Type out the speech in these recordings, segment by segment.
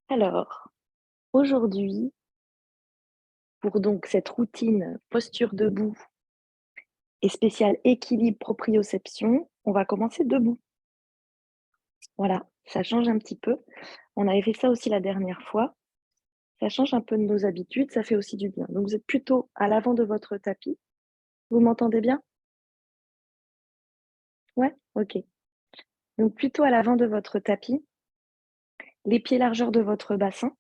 Alors, aujourd'hui, pour donc cette routine posture debout et spéciale équilibre proprioception, on va commencer debout. Voilà, ça change un petit peu. On avait fait ça aussi la dernière fois. Ça change un peu de nos habitudes, ça fait aussi du bien. Donc vous êtes plutôt à l'avant de votre tapis. Vous m'entendez bien? Ouais? OK. Donc plutôt à l'avant de votre tapis, les pieds largeur de votre bassin.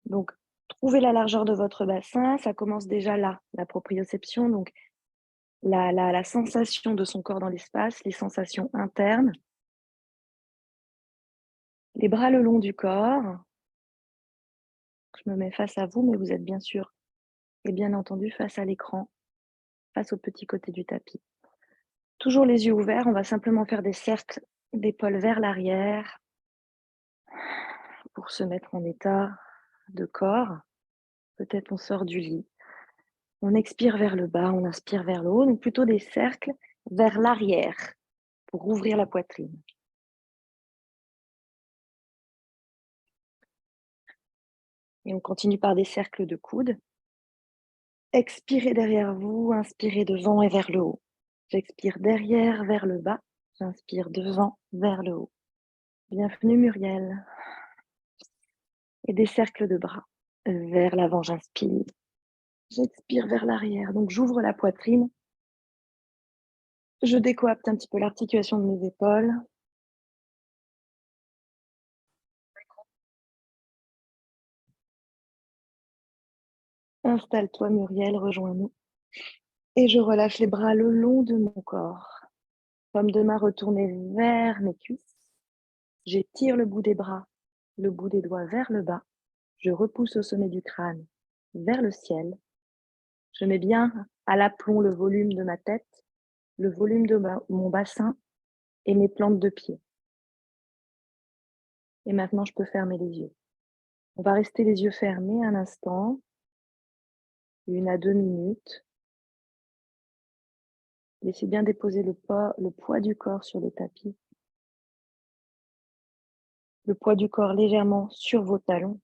Donc trouvez la largeur de votre bassin, ça commence déjà là, la proprioception, donc la sensation de son corps dans l'espace, les sensations internes, les bras le long du corps. Je me mets face à vous, mais vous êtes bien sûr et bien entendu face à l'écran, face au petit côté du tapis. Toujours les yeux ouverts, on va simplement faire des cercles d'épaules vers l'arrière pour se mettre en état de corps. Peut-être on sort du lit. On expire vers le bas, on inspire vers le haut, donc plutôt des cercles vers l'arrière pour ouvrir la poitrine. Et on continue par des cercles de coudes. Expirez derrière vous, inspirez devant et vers le haut. J'expire derrière vers le bas, j'inspire devant vers le haut. Bienvenue Muriel. Et des cercles de bras. Vers l'avant, j'inspire. J'expire vers l'arrière. Donc j'ouvre la poitrine. Je décoapte un petit peu l'articulation de mes épaules. Installe-toi Muriel, rejoins-nous. Et je relâche les bras le long de mon corps. Paume de main retournée vers mes cuisses. J'étire le bout des bras, le bout des doigts vers le bas. Je repousse au sommet du crâne vers le ciel. Je mets bien à l'aplomb le volume de ma tête, le volume de mon bassin et mes plantes de pied. Et maintenant, je peux fermer les yeux. On va rester les yeux fermés un instant, 1 à 2 minutes. Laissez bien déposer le poids du corps sur le tapis. Le poids du corps légèrement sur vos talons.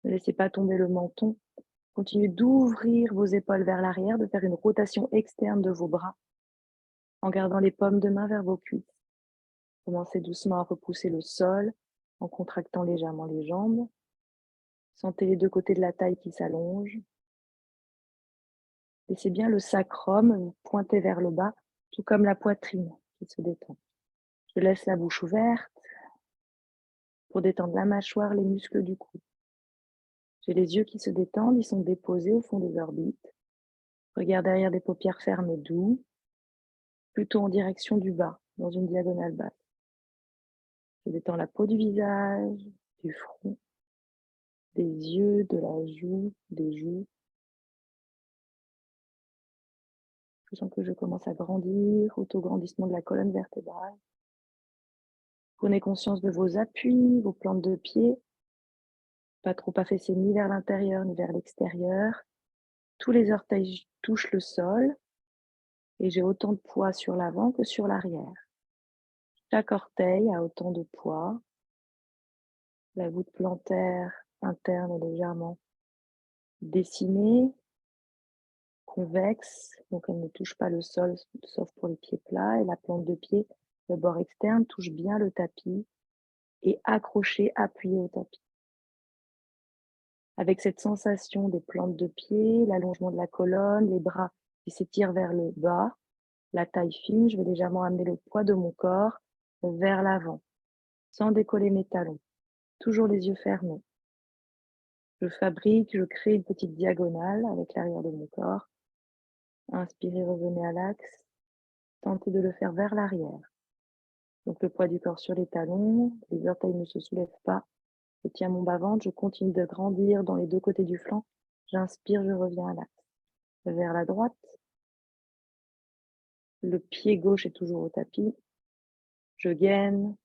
Ne laissez pas tomber le menton. Continuez d'ouvrir vos épaules vers l'arrière, de faire une rotation externe de vos bras en gardant les paumes de main vers vos cuisses. Commencez doucement à repousser le sol en contractant légèrement les jambes. Sentez les deux côtés de la taille qui s'allongent. Laissez bien le sacrum pointer vers le bas, tout comme la poitrine qui se détend. Je laisse la bouche ouverte pour détendre la mâchoire, les muscles du cou. J'ai les yeux qui se détendent, ils sont déposés au fond des orbites. Regard derrière des paupières fermées doux, plutôt en direction du bas, dans une diagonale basse. Je détends la peau du visage, du front, des yeux, de la joue, des joues. Je sens que je commence à grandir, autograndissement de la colonne vertébrale. Prenez conscience de vos appuis, vos plantes de pied, pas trop affaissés ni vers l'intérieur ni vers l'extérieur. Tous les orteils touchent le sol et j'ai autant de poids sur l'avant que sur l'arrière. Chaque orteil a autant de poids. La voûte plantaire interne est légèrement dessinée, convexe, donc elle ne touche pas le sol sauf pour les pieds plats. Et la plante de pied, le bord externe, touche bien le tapis et accroché, appuyé au tapis. Avec cette sensation des plantes de pied, l'allongement de la colonne, les bras qui s'étirent vers le bas, la taille fine, je vais légèrement amener le poids de mon corps vers l'avant, sans décoller mes talons. Toujours les yeux fermés. Je crée une petite diagonale avec l'arrière de mon corps. Inspirez, revenez à l'axe. Tentez de le faire vers l'arrière. Donc le poids du corps sur les talons, les orteils ne se soulèvent pas. Je tiens mon bas-ventre, je continue de grandir dans les deux côtés du flanc. J'inspire, je reviens à l'axe. Vers la droite. Le pied gauche est toujours au tapis. Je gaine.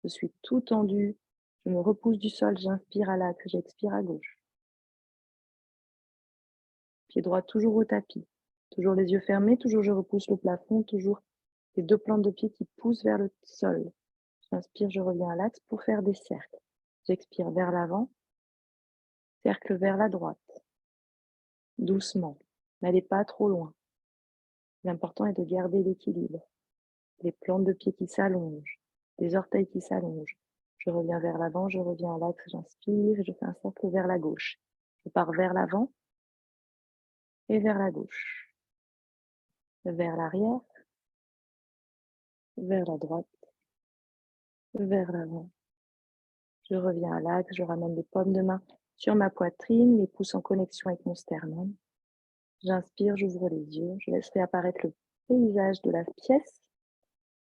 Je suis tout tendu. Je me repousse du sol, j'inspire à l'axe, j'expire à gauche. Pied droit toujours au tapis. Toujours les yeux fermés, toujours je repousse le plafond, toujours les deux plantes de pied qui poussent vers le sol. J'inspire, je reviens à l'axe pour faire des cercles. J'expire vers l'avant, cercle vers la droite. Doucement, n'allez pas trop loin. L'important est de garder l'équilibre. Les plantes de pied qui s'allongent, les orteils qui s'allongent. Je reviens vers l'avant, je reviens à l'axe, j'inspire et je fais un cercle vers la gauche. Je pars vers l'avant et vers la gauche. Vers l'arrière, vers la droite, vers l'avant. Je reviens à l'axe, je ramène les paumes de main sur ma poitrine, les pouces en connexion avec mon sternum. J'inspire, j'ouvre les yeux, je laisse réapparaître le paysage de la pièce.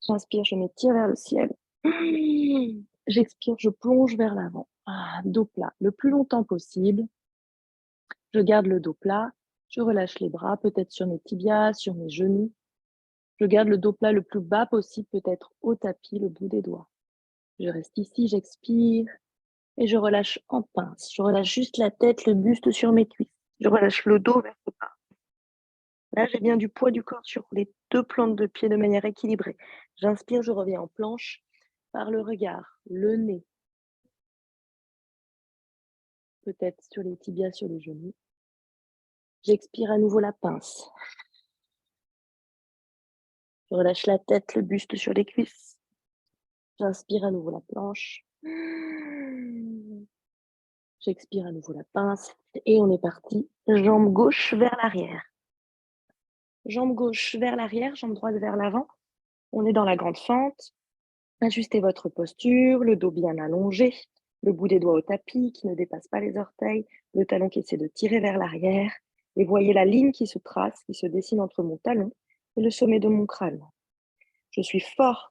J'inspire, je m'étire vers le ciel. J'expire, je plonge vers l'avant. Dos plat, le plus longtemps possible. Je garde le dos plat. Je relâche les bras, peut-être sur mes tibias, sur mes genoux. Je garde le dos plat le plus bas possible, peut-être au tapis, le bout des doigts. Je reste ici, j'expire et je relâche en pince. Je relâche juste la tête, le buste sur mes cuisses. Je relâche le dos vers le bas. Là, j'ai bien du poids du corps sur les deux plantes de pied de manière équilibrée. J'inspire, je reviens en planche par le regard, le nez, peut-être sur les tibias, sur les genoux. J'expire à nouveau la pince. Je relâche la tête, le buste sur les cuisses. J'inspire à nouveau la planche. J'expire à nouveau la pince. Et on est parti. Jambe gauche vers l'arrière. Jambe gauche vers l'arrière, jambe droite vers l'avant. On est dans la grande fente. Ajustez votre posture, le dos bien allongé, le bout des doigts au tapis qui ne dépasse pas les orteils, le talon qui essaie de tirer vers l'arrière. Et voyez la ligne qui se trace, qui se dessine entre mon talon et le sommet de mon crâne. Je suis fort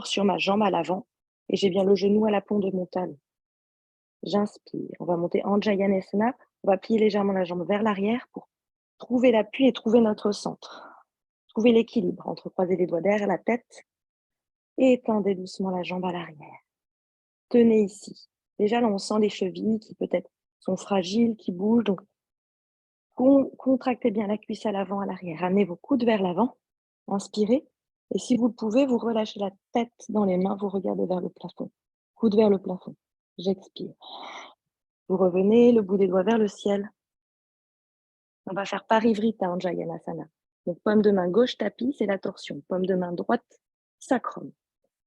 sur ma jambe à l'avant et j'ai bien le genou à la paume de mon talon. J'inspire. On va monter en Jayanasana. On va plier légèrement la jambe vers l'arrière pour trouver l'appui et trouver notre centre. Trouver l'équilibre. Entrecroisez les doigts derrière la tête et étendez doucement la jambe à l'arrière. Tenez ici. Déjà, là, on sent les chevilles qui peut-être sont fragiles, qui bougent. Donc, contractez bien la cuisse à l'avant, à l'arrière. Ramenez vos coudes vers l'avant. Inspirez. Et si vous le pouvez, vous relâchez la tête dans les mains. Vous regardez vers le plafond. Coude vers le plafond. J'expire. Vous revenez, le bout des doigts vers le ciel. On va faire Parivrita en Jayanasana. Donc, paume de main gauche, tapis, c'est la torsion. Paume de main droite, sacrum.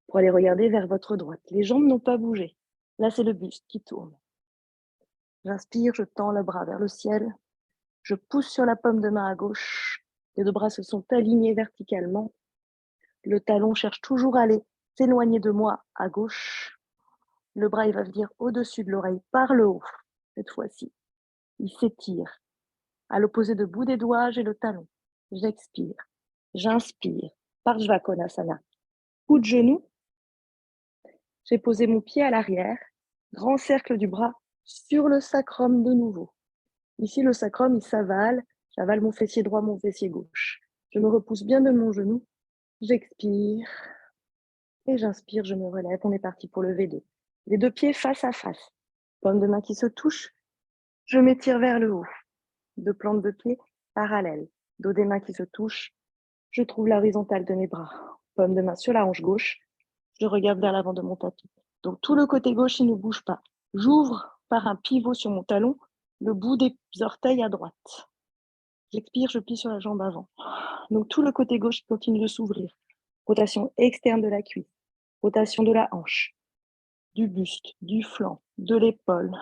Pour aller regarder vers votre droite. Les jambes n'ont pas bougé. Là, c'est le buste qui tourne. J'inspire, je tends le bras vers le ciel. Je pousse sur la paume de main à gauche. Les deux bras se sont alignés verticalement. Le talon cherche toujours à aller s'éloigner de moi à gauche. Le bras, il va venir au-dessus de l'oreille par le haut. Cette fois-ci, il s'étire. À l'opposé de bout des doigts, j'ai le talon. J'expire. J'inspire. Parshvakonasana. Coup de genou. J'ai posé mon pied à l'arrière. Grand cercle du bras sur le sacrum de nouveau. Ici, le sacrum, il s'avale. J'avale mon fessier droit, mon fessier gauche. Je me repousse bien de mon genou. J'expire. Et j'inspire, je me relève. On est parti pour le V2. Les deux pieds face à face. Paume de main qui se touche. Je m'étire vers le haut. Deux plantes de pied parallèles. Dos des mains qui se touchent. Je trouve l'horizontale de mes bras. Paume de main sur la hanche gauche. Je regarde vers l'avant de mon tapis. Donc tout le côté gauche, il ne bouge pas. J'ouvre par un pivot sur mon talon, le bout des orteils à droite. J'expire, je plie sur la jambe avant. Donc tout le côté gauche continue de s'ouvrir. Rotation externe de la cuisse, rotation de la hanche, du buste, du flanc, de l'épaule.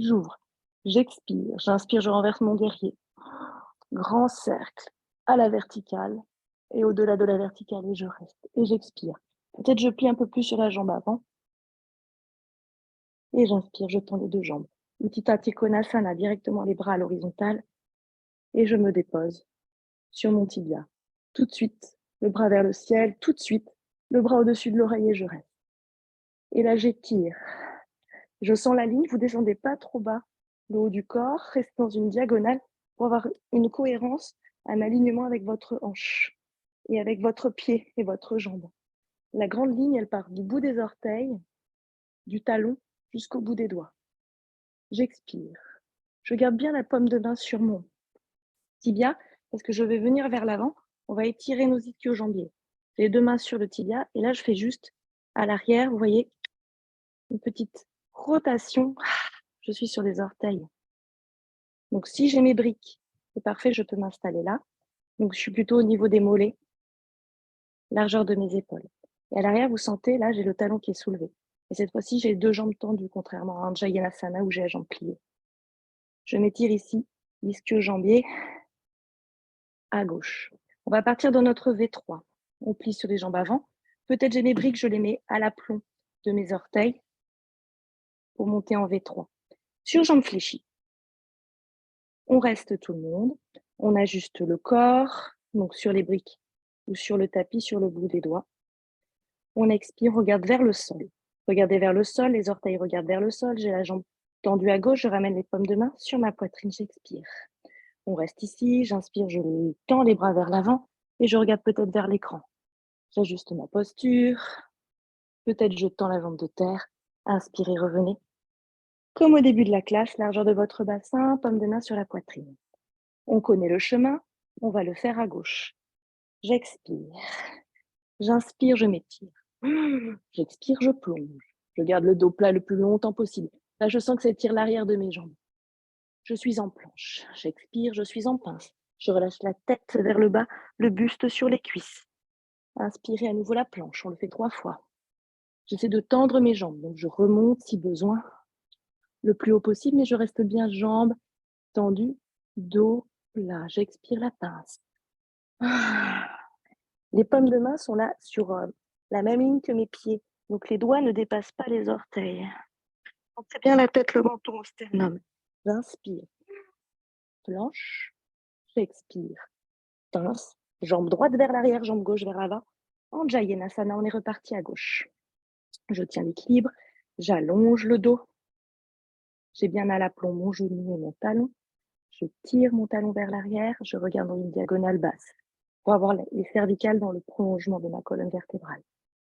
J'ouvre, j'expire, j'inspire, je renverse mon guerrier. Grand cercle à la verticale et au-delà de la verticale et je reste. Et j'expire. Peut-être je plie un peu plus sur la jambe avant. Et j'inspire, je tends les deux jambes. Utthita Konasana, directement les bras à l'horizontale. Et je me dépose sur mon tibia. Tout de suite, le bras vers le ciel. Tout de suite, le bras au-dessus de l'oreille et je reste. Et là, j'étire. Je sens la ligne, vous ne descendez pas trop bas. Le haut du corps, restez dans une diagonale pour avoir une cohérence, un alignement avec votre hanche et avec votre pied et votre jambe. La grande ligne, elle part du bout des orteils, du talon, jusqu'au bout des doigts. J'expire. Je garde bien la paume de main sur mon tibia parce que je vais venir vers l'avant. On va étirer nos ischio-jambiers. Les 2 mains sur le tibia et là, je fais juste à l'arrière, vous voyez, une petite rotation. Je suis sur les orteils. Donc si j'ai mes briques, c'est parfait, je peux m'installer là. Donc je suis plutôt au niveau des mollets, largeur de mes épaules. Et à l'arrière, vous sentez, là, j'ai le talon qui est soulevé. Et cette fois-ci, j'ai les 2 jambes tendues, contrairement à un Jayanasana où j'ai la jambe pliée. Je m'étire ici, ischio-jambier, à gauche. On va partir dans notre V3. On plie sur les jambes avant. Peut-être j'ai mes briques, je les mets à l'aplomb de mes orteils pour monter en V3. Sur jambes fléchies, on reste tout le monde. On ajuste le corps, donc sur les briques ou sur le tapis, sur le bout des doigts. On expire, regarde vers le sol. Regardez vers le sol, les orteils regardent vers le sol. J'ai la jambe tendue à gauche, je ramène les paumes de main sur ma poitrine, j'expire. On reste ici, j'inspire, je tends les bras vers l'avant et je regarde peut-être vers l'écran. J'ajuste ma posture, peut-être je tends la jambe de terre. Inspirez, revenez. Comme au début de la classe, largeur de votre bassin, paume de main sur la poitrine. On connaît le chemin, on va le faire à gauche. J'expire. J'inspire, je m'étire. J'expire, je plonge. Je garde le dos plat le plus longtemps possible. Là, je sens que ça étire l'arrière de mes jambes. Je suis en planche. J'expire, je suis en pince. Je relâche la tête vers le bas, le buste sur les cuisses. Inspirez à nouveau la planche, on le fait 3 fois. J'essaie de tendre mes jambes, donc je remonte si besoin, le plus haut possible, mais je reste bien jambes tendues, dos plat. J'expire la pince. Les paumes de main sont là sur la même ligne que mes pieds, donc les doigts ne dépassent pas les orteils. Sentez bien la tête, le menton au sternum. J'inspire. Planche. J'expire. Pince. Jambe droite vers l'arrière, jambe gauche vers l'avant. En Jayanasana, on est reparti à gauche. Je tiens l'équilibre. J'allonge le dos. J'ai bien à l'aplomb mon genou et mon talon. Je tire mon talon vers l'arrière. Je regarde dans une diagonale basse pour avoir les cervicales dans le prolongement de ma colonne vertébrale.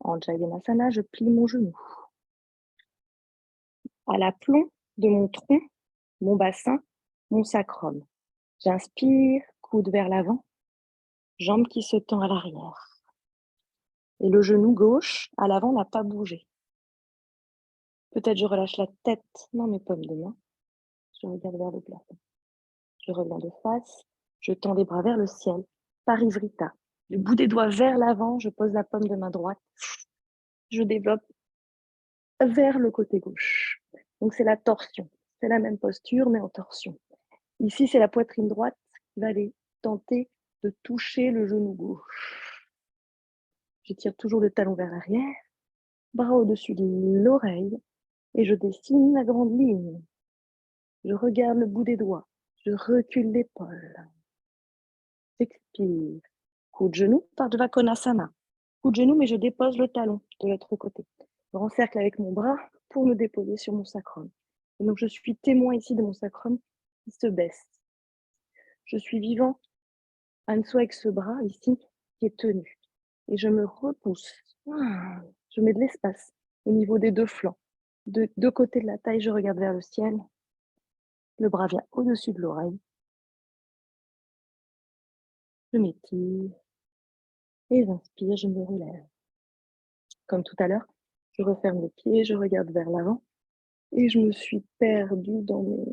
En Jayanasana, je plie mon genou. À l'aplomb de mon tronc, mon bassin, mon sacrum. J'inspire, coude vers l'avant, jambe qui se tend à l'arrière. Et le genou gauche à l'avant n'a pas bougé. Peut-être je relâche la tête dans mes paumes de main. Je regarde vers le plafond. Je reviens de face. Je tends les bras vers le ciel. Parivrita. Le bout des doigts vers l'avant. Je pose la paume de main droite. Je développe vers le côté gauche. Donc c'est la torsion. C'est la même posture, mais en torsion. Ici, c'est la poitrine droite qui va aller tenter de toucher le genou gauche. Je tire toujours le talon vers l'arrière, bras au-dessus de l'oreille, et je dessine la grande ligne. Je regarde le bout des doigts. Je recule l'épaule. J'expire. Coup de genou, Pardva Konasana. Coup de genou, mais je dépose le talon de l'autre côté. Je rencercle avec mon bras pour me déposer sur mon sacrum. Et donc, je suis témoin ici de mon sacrum qui se baisse. Je suis vivant en dessous avec ce bras ici qui est tenu. Et je me repousse. Je mets de l'espace au niveau des 2 flancs. De 2 côtés de la taille, je regarde vers le ciel. Le bras vient au-dessus de l'oreille. Je m'étire. Et j'inspire, je me relève. Comme tout à l'heure, je referme les pieds, je regarde vers l'avant. Et je me suis perdue dans mes...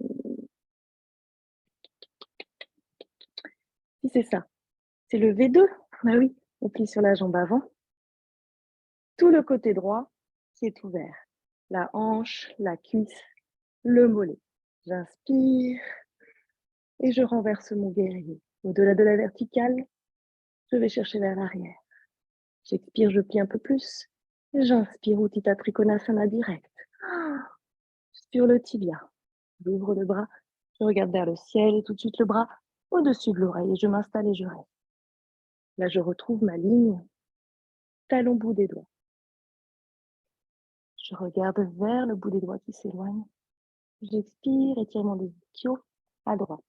Si c'est ça, c'est le V2. Ah oui, on plie sur la jambe avant. Tout le côté droit qui est ouvert. La hanche, la cuisse, le mollet. J'inspire et je renverse mon guerrier. Au-delà de la verticale, je vais chercher vers l'arrière. J'expire, je plie un peu plus. J'inspire, Utthita Trikonasana direct. Sur le tibia. J'ouvre le bras, je regarde vers le ciel et tout de suite le bras au-dessus de l'oreille et je m'installe et je reste. Là, je retrouve ma ligne, talon bout des doigts. Je regarde vers le bout des doigts qui s'éloigne. J'expire, étirement des ischios à droite.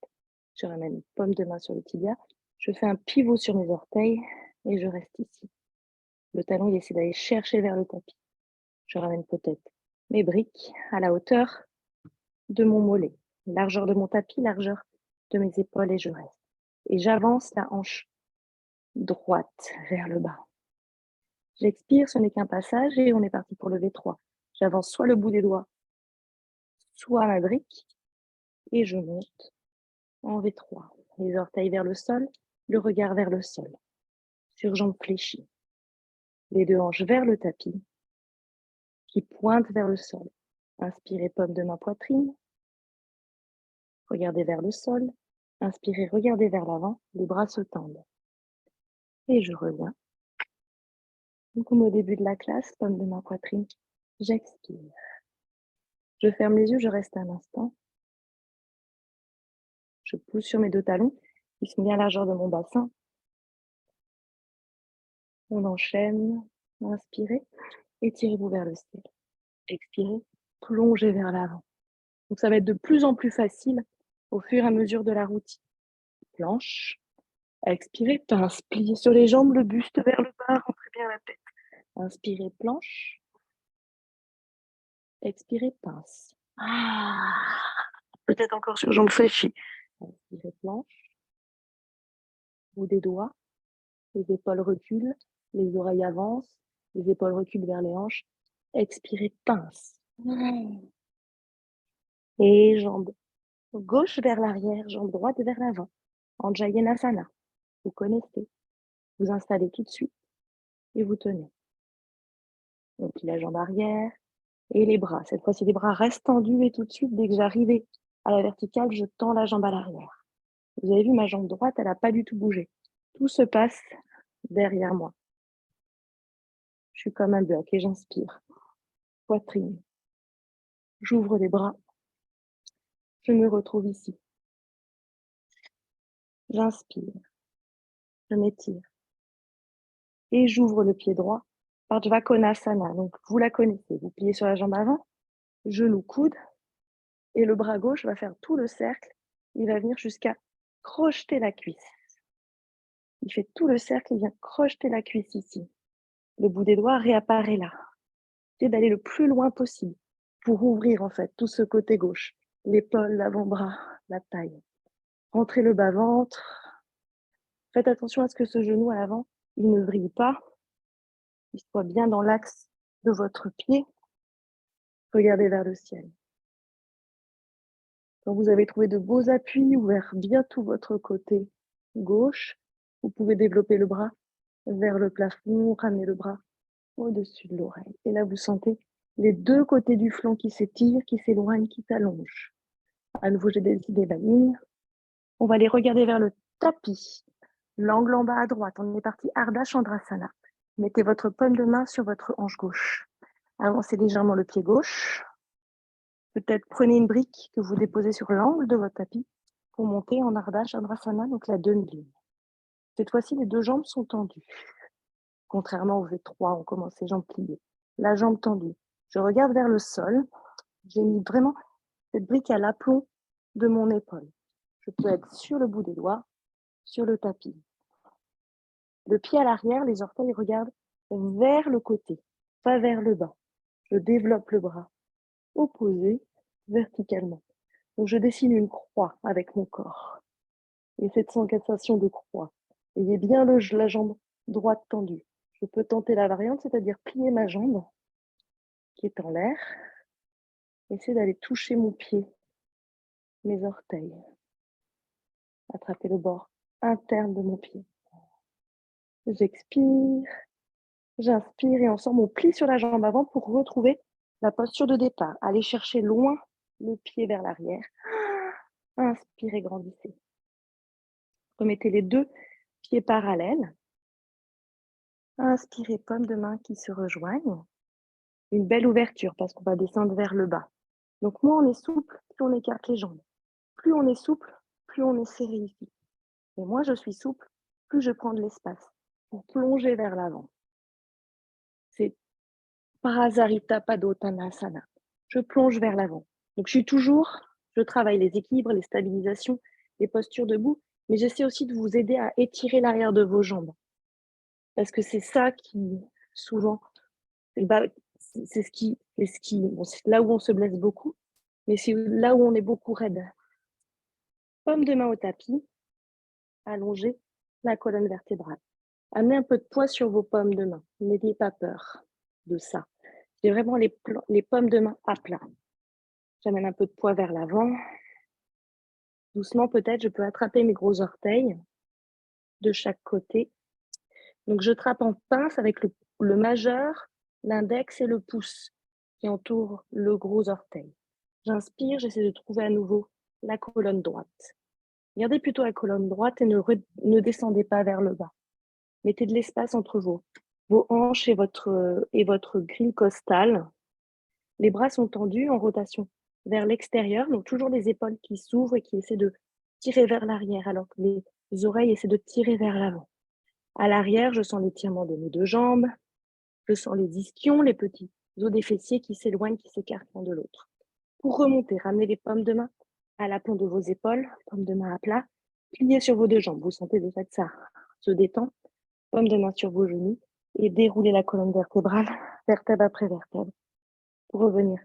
Je ramène une paume de main sur le tibia. Je fais un pivot sur mes orteils et je reste ici. Le talon, il essaie d'aller chercher vers le tapis. Je ramène peut-être mes briques à la hauteur de mon mollet. Largeur de mon tapis, largeur de mes épaules et je reste. Et j'avance la hanche droite vers le bas. J'expire, ce n'est qu'un passage et on est parti pour le V3. J'avance soit le bout des doigts, soit ma brique et je monte en V3. Les orteils vers le sol, le regard vers le sol. Sur jambes fléchies. Les deux hanches vers le tapis qui pointe vers le sol. Inspirez, paume de main, poitrine. Regardez vers le sol. Inspirez, regardez vers l'avant. Les bras se tendent. Et je reviens. Donc, comme au début de la classe, paume de main, poitrine. J'expire. Je ferme les yeux, je reste un instant. Je pousse sur mes deux talons, qui sont bien à la largeur de mon bassin. On enchaîne. Inspirez. Étirez-vous vers le ciel. Expirez. Plongez vers l'avant. Donc, ça va être de plus en plus facile au fur et à mesure de la routine. Planche. Expirez, pince. Pliez sur les jambes, le buste vers le bas, rentrez bien la tête. Inspirez, planche. Expirez, pince. Peut-être encore sur jambes fléchies. Inspirez, planche. Bout des doigts. Les épaules reculent. Les oreilles avancent. Les épaules reculent vers les hanches. Expirez, pince. Et jambes gauche vers l'arrière, jambe droite vers l'avant. Anjayanasana. Vous connaissez. Vous installez tout de suite et vous tenez. Donc la jambe arrière et les bras. Cette fois-ci, les bras restent tendus et tout de suite, dès que j'arrive à la verticale, je tends la jambe à l'arrière. Vous avez vu, ma jambe droite, elle n'a pas du tout bougé. Tout se passe derrière moi. Je suis comme un bloc et j'inspire. Poitrine. J'ouvre les bras. Je me retrouve ici. J'inspire. Je m'étire. Et j'ouvre le pied droit. Parsvakonasana. Donc, vous la connaissez. Vous pliez sur la jambe avant, genou, coude. Et le bras gauche va faire tout le cercle. Il va venir jusqu'à crocheter la cuisse. Il fait tout le cercle, il vient crocheter la cuisse ici. Le bout des doigts réapparaît là. Essayez d'aller le plus loin possible pour ouvrir en fait tout ce côté gauche. L'épaule, l'avant-bras, la taille. Rentrez le bas-ventre. Faites attention à ce que ce genou à l'avant, il ne vrille pas. Il soit bien dans l'axe de votre pied. Regardez vers le ciel. Quand vous avez trouvé de beaux appuis, ouvert bien tout votre côté gauche, vous pouvez développer le bras vers le plafond, ramener le bras au-dessus de l'oreille. Et là, vous sentez les deux côtés du flanc qui s'étirent, qui s'éloignent, qui s'allongent. À nouveau, j'ai des idées vanille. On va aller regarder vers le tapis. L'angle en bas à droite. On est parti Ardha Chandrasana. Mettez votre paume de main sur votre hanche gauche. Avancez légèrement le pied gauche. Peut-être prenez une brique que vous déposez sur l'angle de votre tapis pour monter en Ardha Chandrasana, donc la demi-ligne. Cette fois-ci, les deux jambes sont tendues. Contrairement au V3, on commence les jambes pliées. La jambe tendue. Je regarde vers le sol. J'ai mis vraiment cette brique à l'aplomb de mon épaule. Je peux être sur le bout des doigts, sur le tapis. Le pied à l'arrière, les orteils regardent vers le côté, pas vers le bas. Je développe le bras opposé verticalement. Donc je dessine une croix avec mon corps. Et cette sensation de croix. Ayez bien la jambe droite tendue. Je peux tenter la variante, c'est-à-dire plier ma jambe qui est en l'air. Essayez d'aller toucher mon pied, mes orteils. Attrapez le bord interne de mon pied. J'expire, j'inspire et ensemble on plie sur la jambe avant pour retrouver la posture de départ. Allez chercher loin le pied vers l'arrière. Inspirez, grandissez. Remettez les deux pieds parallèles. Inspirez, paume de main qui se rejoignent. Une belle ouverture parce qu'on va descendre vers le bas. Donc moins on est souple, plus on écarte les jambes. Plus on est souple, plus on est serré ici. Et moi je suis souple, plus je prends de l'espace pour plonger vers l'avant. C'est Parasarita Padottanasana. Je plonge vers l'avant. Donc je travaille les équilibres, les stabilisations, les postures debout, mais j'essaie aussi de vous aider à étirer l'arrière de vos jambes. Parce que c'est ça qui, souvent, c'est là où on se blesse beaucoup, mais c'est là où on est beaucoup raide. Paume de main au tapis, allongez la colonne vertébrale. Amenez un peu de poids sur vos paumes de main. N'ayez pas peur de ça. J'ai vraiment les paumes de main à plat. J'amène un peu de poids vers l'avant. Doucement, peut-être, je peux attraper mes gros orteils de chaque côté. Donc, je trappe en pince avec le majeur, l'index et le pouce qui entourent le gros orteil. J'inspire, j'essaie de trouver à nouveau la colonne droite. Gardez plutôt la colonne droite et ne descendez pas vers le bas. Mettez de l'espace entre vos hanches et votre grille costale. Les bras sont tendus en rotation vers l'extérieur, donc toujours les épaules qui s'ouvrent et qui essaient de tirer vers l'arrière, alors que les oreilles essaient de tirer vers l'avant. À l'arrière, je sens l'étirement de mes deux jambes, je sens les ischions, les petits os des fessiers qui s'éloignent, qui s'écartent l'un de l'autre. Pour remonter, ramenez les paumes de main à l'aplomb de vos épaules, paumes de main à plat, pliez sur vos deux jambes. Vous sentez déjà que ça se détend. Paumes de main sur vos genoux et déroulez la colonne vertébrale, vertèbre après vertèbre. Pour revenir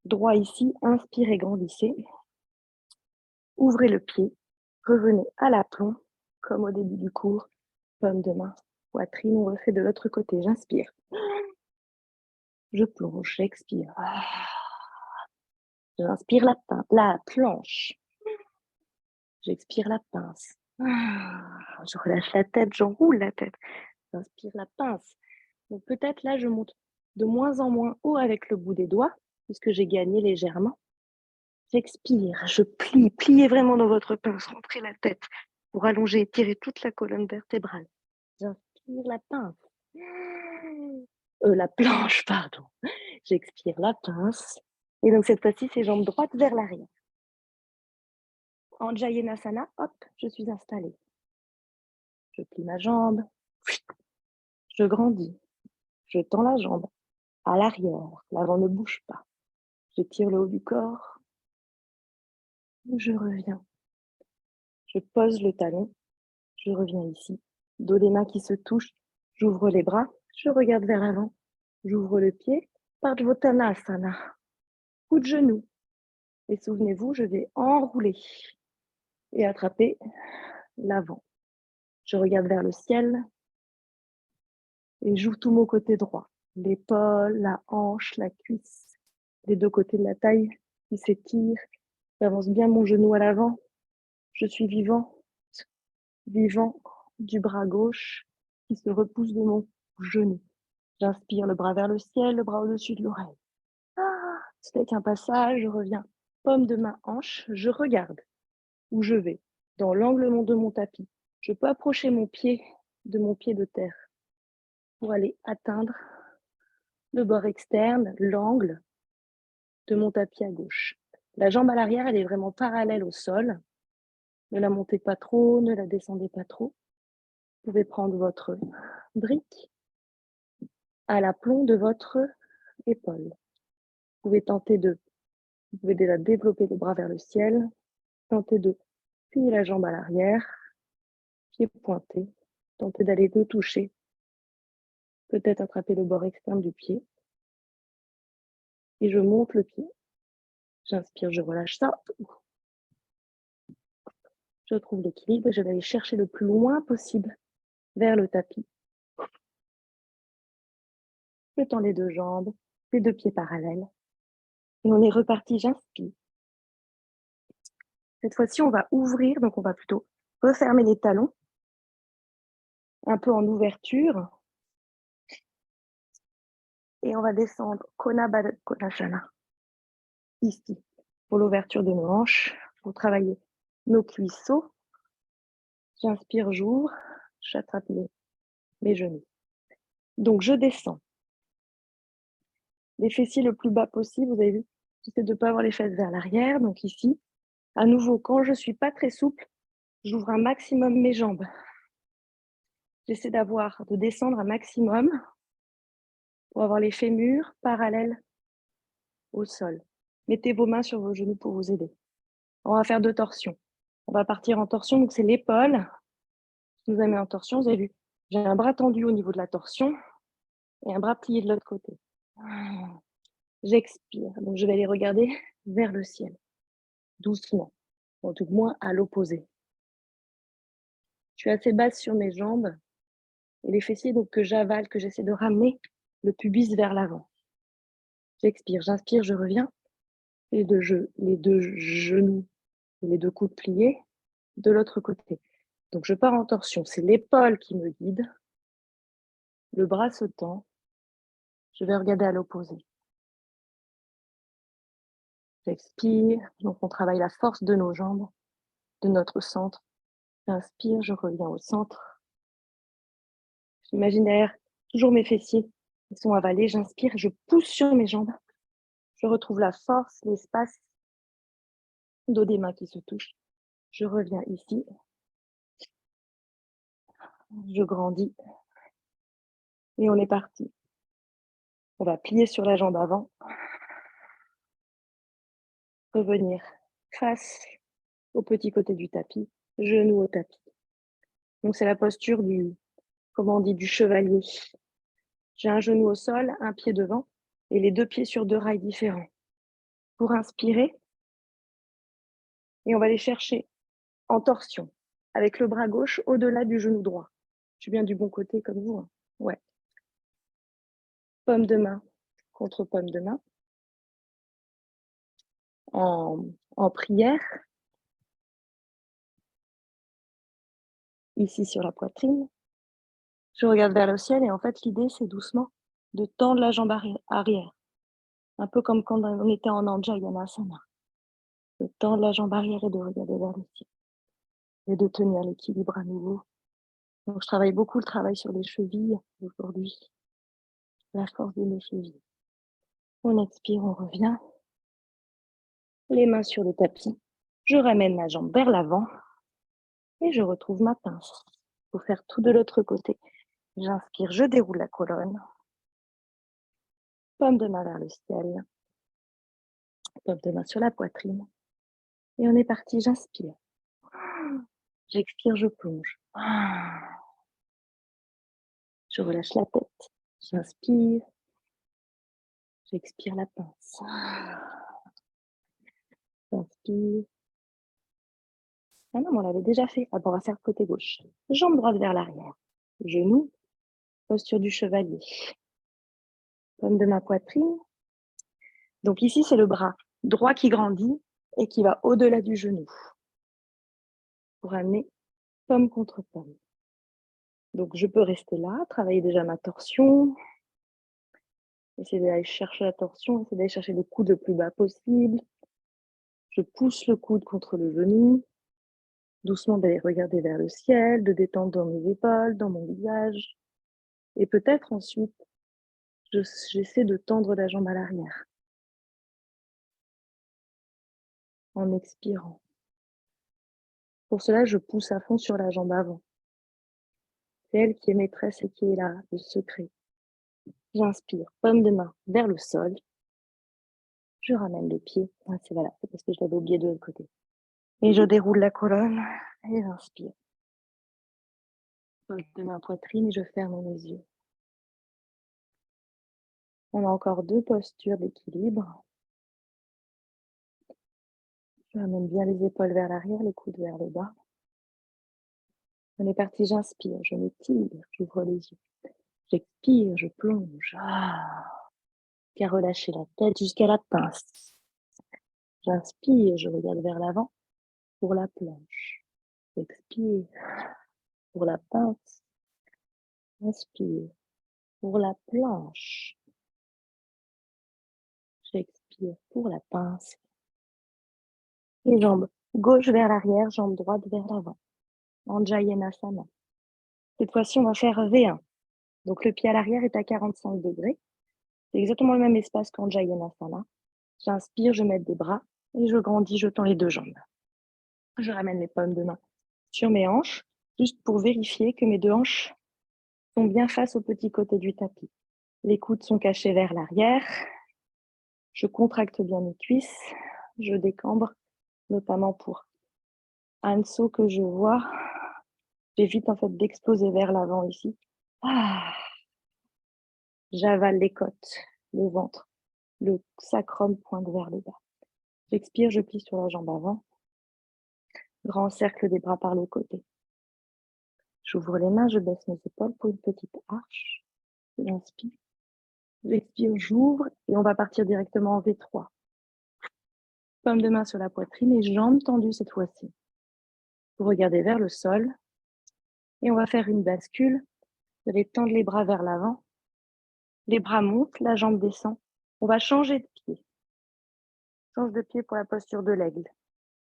droit ici, inspirez, grandissez. Ouvrez le pied, revenez à l'aplomb, comme au début du cours. Paume de main, poitrine, on refait de l'autre côté. J'inspire. Je plonge, j'expire. J'inspire la planche. J'expire la pince. Je relâche la tête, j'enroule la tête. J'inspire la pince. Donc peut-être là, je monte de moins en moins haut avec le bout des doigts, puisque j'ai gagné légèrement. J'expire, je plie. Pliez vraiment dans votre pince. Rentrez la tête pour allonger et tirer toute la colonne vertébrale. J'inspire la pince. La planche, pardon. J'expire la pince. Et donc cette fois-ci, c'est jambes droites vers l'arrière. En Jayanasana, hop, je suis installée. Je plie ma jambe. Je grandis. Je tends la jambe à l'arrière. L'avant ne bouge pas. Je tire le haut du corps. Je reviens. Je pose le talon. Je reviens ici. Dos des mains qui se touchent. J'ouvre les bras. Je regarde vers l'avant. J'ouvre le pied. Pardvottanasana. Coup de genou. Et souvenez-vous, je vais enrouler et attraper l'avant. Je regarde vers le ciel et j'ouvre tout mon côté droit. L'épaule, la hanche, la cuisse, les deux côtés de la taille qui s'étirent. J'avance bien mon genou à l'avant. Je suis vivant du bras gauche qui se repousse de mon genou. J'inspire le bras vers le ciel, le bras au-dessus de l'oreille. C'est avec un passage, je reviens. Paume de ma hanche, je regarde où je vais, dans l'angle de mon tapis. Je peux approcher mon pied de terre pour aller atteindre le bord externe, l'angle de mon tapis à gauche. La jambe à l'arrière, elle est vraiment parallèle au sol. Ne la montez pas trop, ne la descendez pas trop. Vous pouvez prendre votre brique à l'aplomb de votre épaule. Vous pouvez déjà développer le bras vers le ciel. Tentez de plier la jambe à l'arrière, pied pointé. Tentez d'aller le toucher. Peut-être attraper le bord externe du pied. Et je monte le pied. J'inspire, je relâche ça. Je trouve l'équilibre et je vais aller chercher le plus loin possible vers le tapis. Je tends les deux jambes, les deux pieds parallèles. Et on est reparti, j'inspire. Cette fois-ci, on va ouvrir, donc on va plutôt refermer les talons, un peu en ouverture. Et on va descendre Kona Baddha Konasana, ici, pour l'ouverture de nos hanches, pour travailler nos cuisseaux. J'inspire, j'ouvre, j'attrape mes genoux. Donc, je descends. Les fessiers le plus bas possible, vous avez vu, j'essaie de ne pas avoir les fesses vers l'arrière. Donc ici, à nouveau, quand je ne suis pas très souple, j'ouvre un maximum mes jambes. J'essaie de descendre un maximum pour avoir les fémurs parallèles au sol. Mettez vos mains sur vos genoux pour vous aider. On va faire 2 torsions. On va partir en torsion, donc c'est l'épaule qui nous a mis en torsion. Vous avez vu, j'ai un bras tendu au niveau de la torsion et un bras plié de l'autre côté. J'expire, donc je vais aller regarder vers le ciel, doucement, en tout moins à l'opposé. Je suis assez basse sur mes jambes Et les fessiers donc, que j'avale, que j'essaie de ramener le pubis vers l'avant. J'expire, j'inspire, je reviens. Les deux genoux et les deux coudes pliés de l'autre côté. Donc, je pars en torsion. C'est l'épaule qui me guide. Le bras se tend. Je vais regarder à l'opposé. J'expire. Donc, on travaille la force de nos jambes, de notre centre. J'inspire, je reviens au centre. J'imagine derrière toujours mes fessiers qui sont avalés. J'inspire, je pousse sur mes jambes. Je retrouve la force, l'espace, dos des mains qui se touchent. Je reviens ici. Je grandis. Et on est parti. On va plier sur la jambe avant. Revenir face au petit côté du tapis, genou au tapis. Donc c'est la posture comment on dit, du chevalier. J'ai un genou au sol, un pied devant et les deux pieds sur deux rails différents. Pour inspirer, et on va aller chercher en torsion, avec le bras gauche au-delà du genou droit. Je suis bien du bon côté comme vous, hein. Ouais. Paume de main contre paume de main. En prière. Ici sur la poitrine. Je regarde vers le ciel et en fait, l'idée, c'est doucement de tendre la jambe arrière. Un peu comme quand on était en Anjayanasana. De tendre la jambe arrière et de regarder vers le ciel. Et de tenir l'équilibre à nouveau. Donc, je travaille beaucoup le travail sur les chevilles aujourd'hui. La force de mes chevilles. On expire, on revient. Les mains sur le tapis. Je ramène ma jambe vers l'avant. Et je retrouve ma pince. Il faut faire tout de l'autre côté. J'inspire, je déroule la colonne. Paume de main vers le ciel. Paume de main sur la poitrine. Et on est parti, j'inspire. J'expire, je plonge. Je relâche la tête. J'inspire. J'expire la pince. J'inspire. Ah non, mais on l'avait déjà fait. Ah bon, on va faire côté gauche. Jambe droite vers l'arrière. Genou. Posture du chevalier. Paume de ma poitrine. Donc ici, c'est le bras droit qui grandit et qui va au-delà du genou. Pour amener paume contre paume. Donc je peux rester là, travailler déjà ma torsion. Essayer d'aller chercher la torsion, essayer d'aller chercher le coude le plus bas possible. Je pousse le coude contre le genou. Doucement d'aller regarder vers le ciel, de détendre dans mes épaules, dans mon visage. Et peut-être ensuite, j'essaie de tendre la jambe à l'arrière. En expirant. Pour cela, je pousse à fond sur la jambe avant. C'est elle qui est maîtresse et qui est là, le secret. J'inspire, paume de main vers le sol. Je ramène le pied. Ah, c'est parce que je l'avais oublié de l'autre côté. Et je déroule la colonne et j'inspire. Paume de main poitrine et je ferme mes yeux. On a encore 2 postures d'équilibre. Je ramène bien les épaules vers l'arrière, les coudes vers le bas. On est parti, j'inspire, je m'étire, j'ouvre les yeux. J'expire, je plonge. Jusqu'à relâcher la tête, jusqu'à la pince. J'inspire, je regarde vers l'avant pour la planche. J'expire pour la pince. Inspire pour la planche. J'expire pour la pince. Et jambe gauche vers l'arrière, jambe droite vers l'avant. Anjayanasana. Cette fois-ci, on va faire V1. Donc, le pied à l'arrière est à 45 degrés. C'est exactement le même espace qu'en Jayanasana. J'inspire, je mets des bras et je grandis, je tends les 2 jambes. Je ramène les paumes de main sur mes hanches, juste pour vérifier que mes 2 hanches sont bien face au petit côté du tapis. Les coudes sont cachés vers l'arrière. Je contracte bien mes cuisses. Je décambre, notamment pour un saut que je vois. J'évite en fait d'exploser vers l'avant ici. J'avale les côtes, le ventre. Le sacrum pointe vers le bas. J'expire, je plie sur la jambe avant. Grand cercle des bras par le côté. J'ouvre les mains, je baisse mes épaules pour une petite arche. J'inspire, j'expire, j'ouvre et on va partir directement en V3. Paume de main sur la poitrine et jambes tendues cette fois-ci. Vous regardez vers le sol et on va faire une bascule. Vous allez tendre les bras vers l'avant. Les bras montent, la jambe descend. On va changer de pied. Change de pied pour la posture de l'aigle.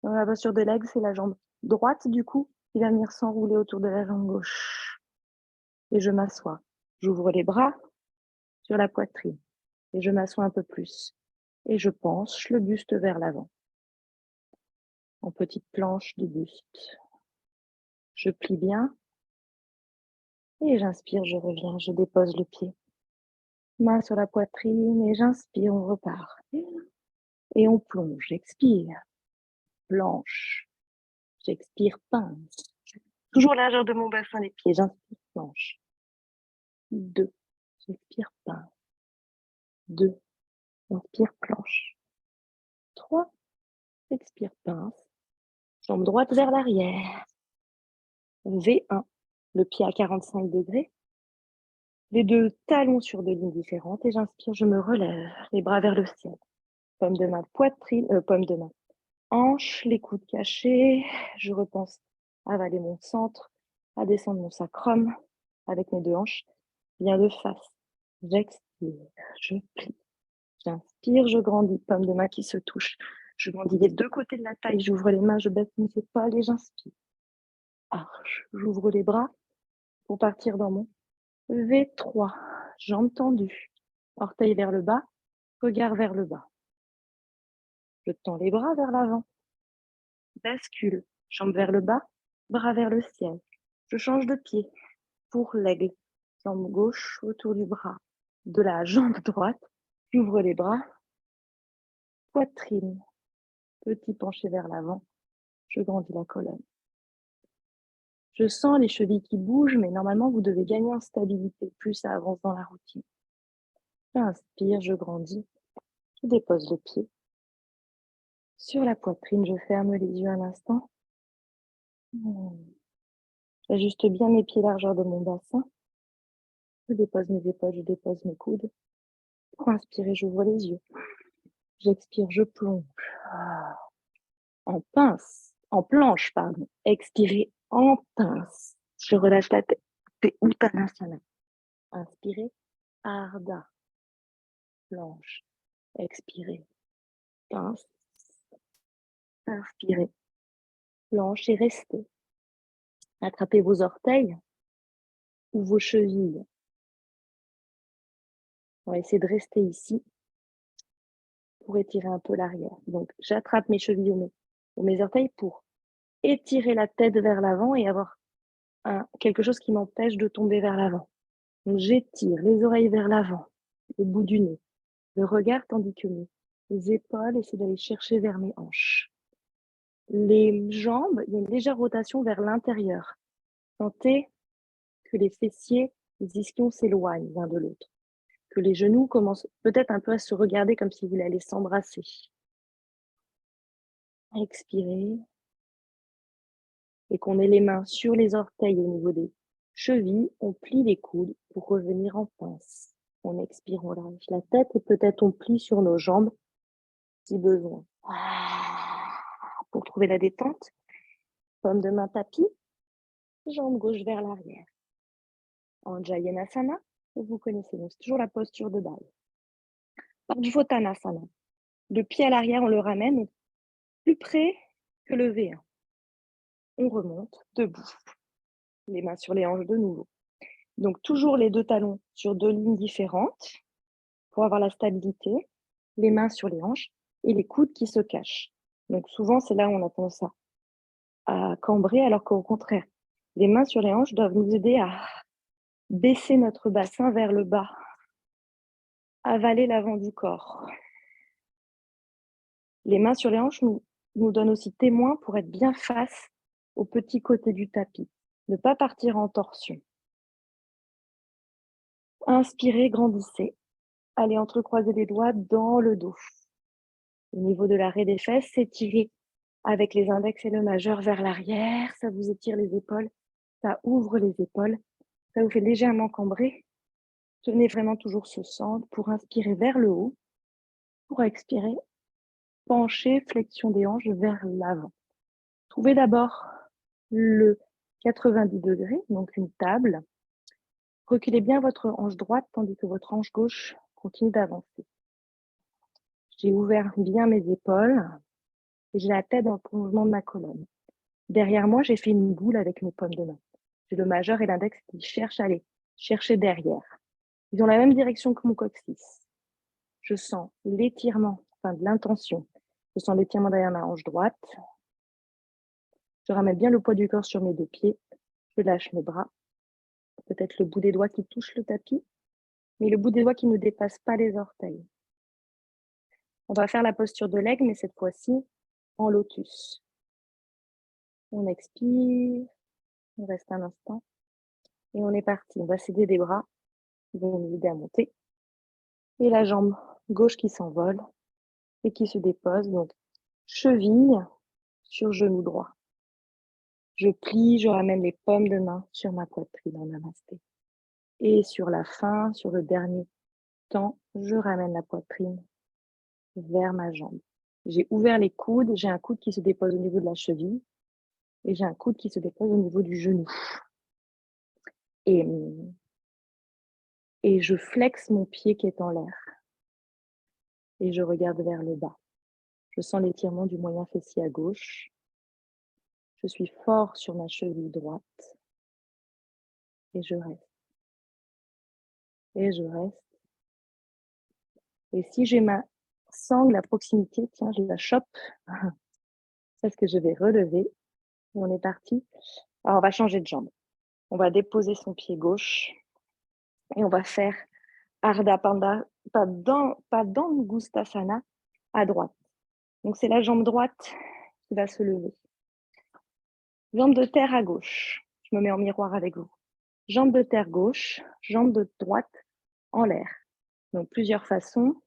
Dans la posture de l'aigle, c'est la jambe droite du coup qui va venir s'enrouler autour de la jambe gauche. Et je m'assois. J'ouvre les bras sur la poitrine et je m'assois un peu plus. Et je penche le buste vers l'avant. En petite planche de buste. Je plie bien. Et j'inspire, je reviens, je dépose le pied. Main sur la poitrine et j'inspire, on repart. Et on plonge, j'expire. Planche. J'expire, pince. Toujours largeur de mon bassin des pieds. J'inspire, planche. 2. J'expire, pince. 2. Inspire, planche. 3. Expire, pince. Jambe droite vers l'arrière. V1. Le pied à 45 degrés. Les deux talons sur deux lignes différentes. Et j'inspire, je me relève. Les bras vers le ciel. Paume de main, poitrine, paume de main. Hanche, les coudes cachés. Je repense à avaler mon centre, à descendre mon sacrum avec mes deux hanches. Bien de face. J'expire, je plie. J'inspire, je grandis. Paume de main qui se touche. Je grandis des deux côtés de la taille. J'ouvre les mains, je baisse mes épaules et j'inspire. Arche. J'ouvre les bras pour partir dans mon V3. Jambes tendues. Orteils vers le bas. Regard vers le bas. Je tends les bras vers l'avant. Bascule. Jambes vers le bas. Bras vers le ciel. Je change de pied pour l'aigle. Jambe gauche autour du bras. De la jambe droite. J'ouvre les bras. Poitrine. Petit penché vers l'avant. Je grandis la colonne. Je sens les chevilles qui bougent, mais normalement, vous devez gagner en stabilité. Plus ça avance dans la routine. J'inspire, je grandis. Je dépose le pied. Sur la poitrine, je ferme les yeux un instant. J'ajuste bien mes pieds largeur de mon bassin. Je dépose mes épaules, je dépose mes coudes. Pour inspirer, j'ouvre les yeux. J'expire, je plonge. En pince, en planche, pardon. Expirer en pince. Je relâche la tête. C'est Uttanasana. Inspirez, Ardha. Planche. Expirez. Pince. Inspirez. Planche et restez. Attrapez vos orteils ou vos chevilles. On va essayer de rester ici pour étirer un peu l'arrière. Donc, j'attrape mes chevilles ou mes orteils pour étirer la tête vers l'avant et avoir quelque chose qui m'empêche de tomber vers l'avant. Donc, j'étire les oreilles vers l'avant, le bout du nez, le regard tandis que mes épaules essaient d'aller chercher vers mes hanches. Les jambes, il y a une légère rotation vers l'intérieur. Sentez que les fessiers, les ischions s'éloignent l'un de l'autre. Que les genoux commencent peut-être un peu à se regarder comme si vous voulaient aller s'embrasser. Expirez. Et qu'on ait les mains sur les orteils au niveau des chevilles, on plie les coudes pour revenir en pince. On expire, on lâche la tête et peut-être on plie sur nos jambes si besoin. Pour trouver la détente, paume de main tapis, jambe gauche vers l'arrière. En Jayanasana, vous connaissez, donc c'est toujours la posture de base. Urdhvanasana, le pied à l'arrière, on le ramène plus près que le V1. On remonte, debout. Les mains sur les hanches de nouveau. Donc, toujours les deux talons sur deux lignes différentes pour avoir la stabilité. Les mains sur les hanches et les coudes qui se cachent. Donc, souvent, c'est là où on a tendance à cambrer, alors qu'au contraire, les mains sur les hanches doivent nous aider à baisser notre bassin vers le bas, avaler l'avant du corps. Les mains sur les hanches nous donnent aussi témoin pour être bien face au petit côté du tapis. Ne pas partir en torsion. Inspirez, grandissez. Allez entrecroiser les doigts dans le dos. Au niveau de l'arrêt des fesses, s'étirez avec les index et le majeur vers l'arrière. Ça vous étire les épaules Ça ouvre les épaules, ça vous fait légèrement cambrer. Tenez vraiment toujours ce centre pour inspirer vers le haut. Pour expirer, pencher, flexion des hanches vers l'avant. Trouvez d'abord le 90 degrés, donc une table. Reculez bien votre hanche droite tandis que votre hanche gauche continue d'avancer. J'ai ouvert bien mes épaules et j'ai la tête dans le prolongement de ma colonne. Derrière moi, j'ai fait une boule avec mes paumes de main. J'ai le majeur et l'index qui cherchent à aller chercher derrière. Ils ont la même direction que mon coccyx. Je sens l'étirement, enfin de l'intention. Je sens l'étirement derrière ma hanche droite. Je ramène bien le poids du corps sur mes deux pieds. Je lâche mes bras. Peut-être le bout des doigts qui touche le tapis, mais le bout des doigts qui ne dépasse pas les orteils. On va faire la posture de l'aigle, mais cette fois-ci en lotus. On expire, on reste un instant et on est parti. On va s'aider des bras qui vont nous aider à monter. Et la jambe gauche qui s'envole et qui se dépose. Donc, cheville sur genou droit. Je plie, je ramène les paumes de main sur ma poitrine en namasté. Et sur la fin, sur le dernier temps, je ramène la poitrine vers ma jambe. J'ai ouvert les coudes, j'ai un coude qui se dépose au niveau de la cheville et j'ai un coude qui se dépose au niveau du genou. Et je flexe mon pied qui est en l'air et je regarde vers le bas. Je sens l'étirement du moyen fessier à gauche. Je suis fort sur ma cheville droite et je reste. Et je reste. Et si j'ai ma sangle à proximité, tiens, je la chope parce que je vais relever. Et on est parti. Alors, on va changer de jambe. On va déposer son pied gauche et on va faire Ardha Pandha, pas dans Gustasana, à droite. Donc, c'est la jambe droite qui va se lever. Jambe de terre à gauche. Je me mets en miroir avec vous. Jambe de terre gauche, jambe de droite en l'air. Donc, plusieurs façons.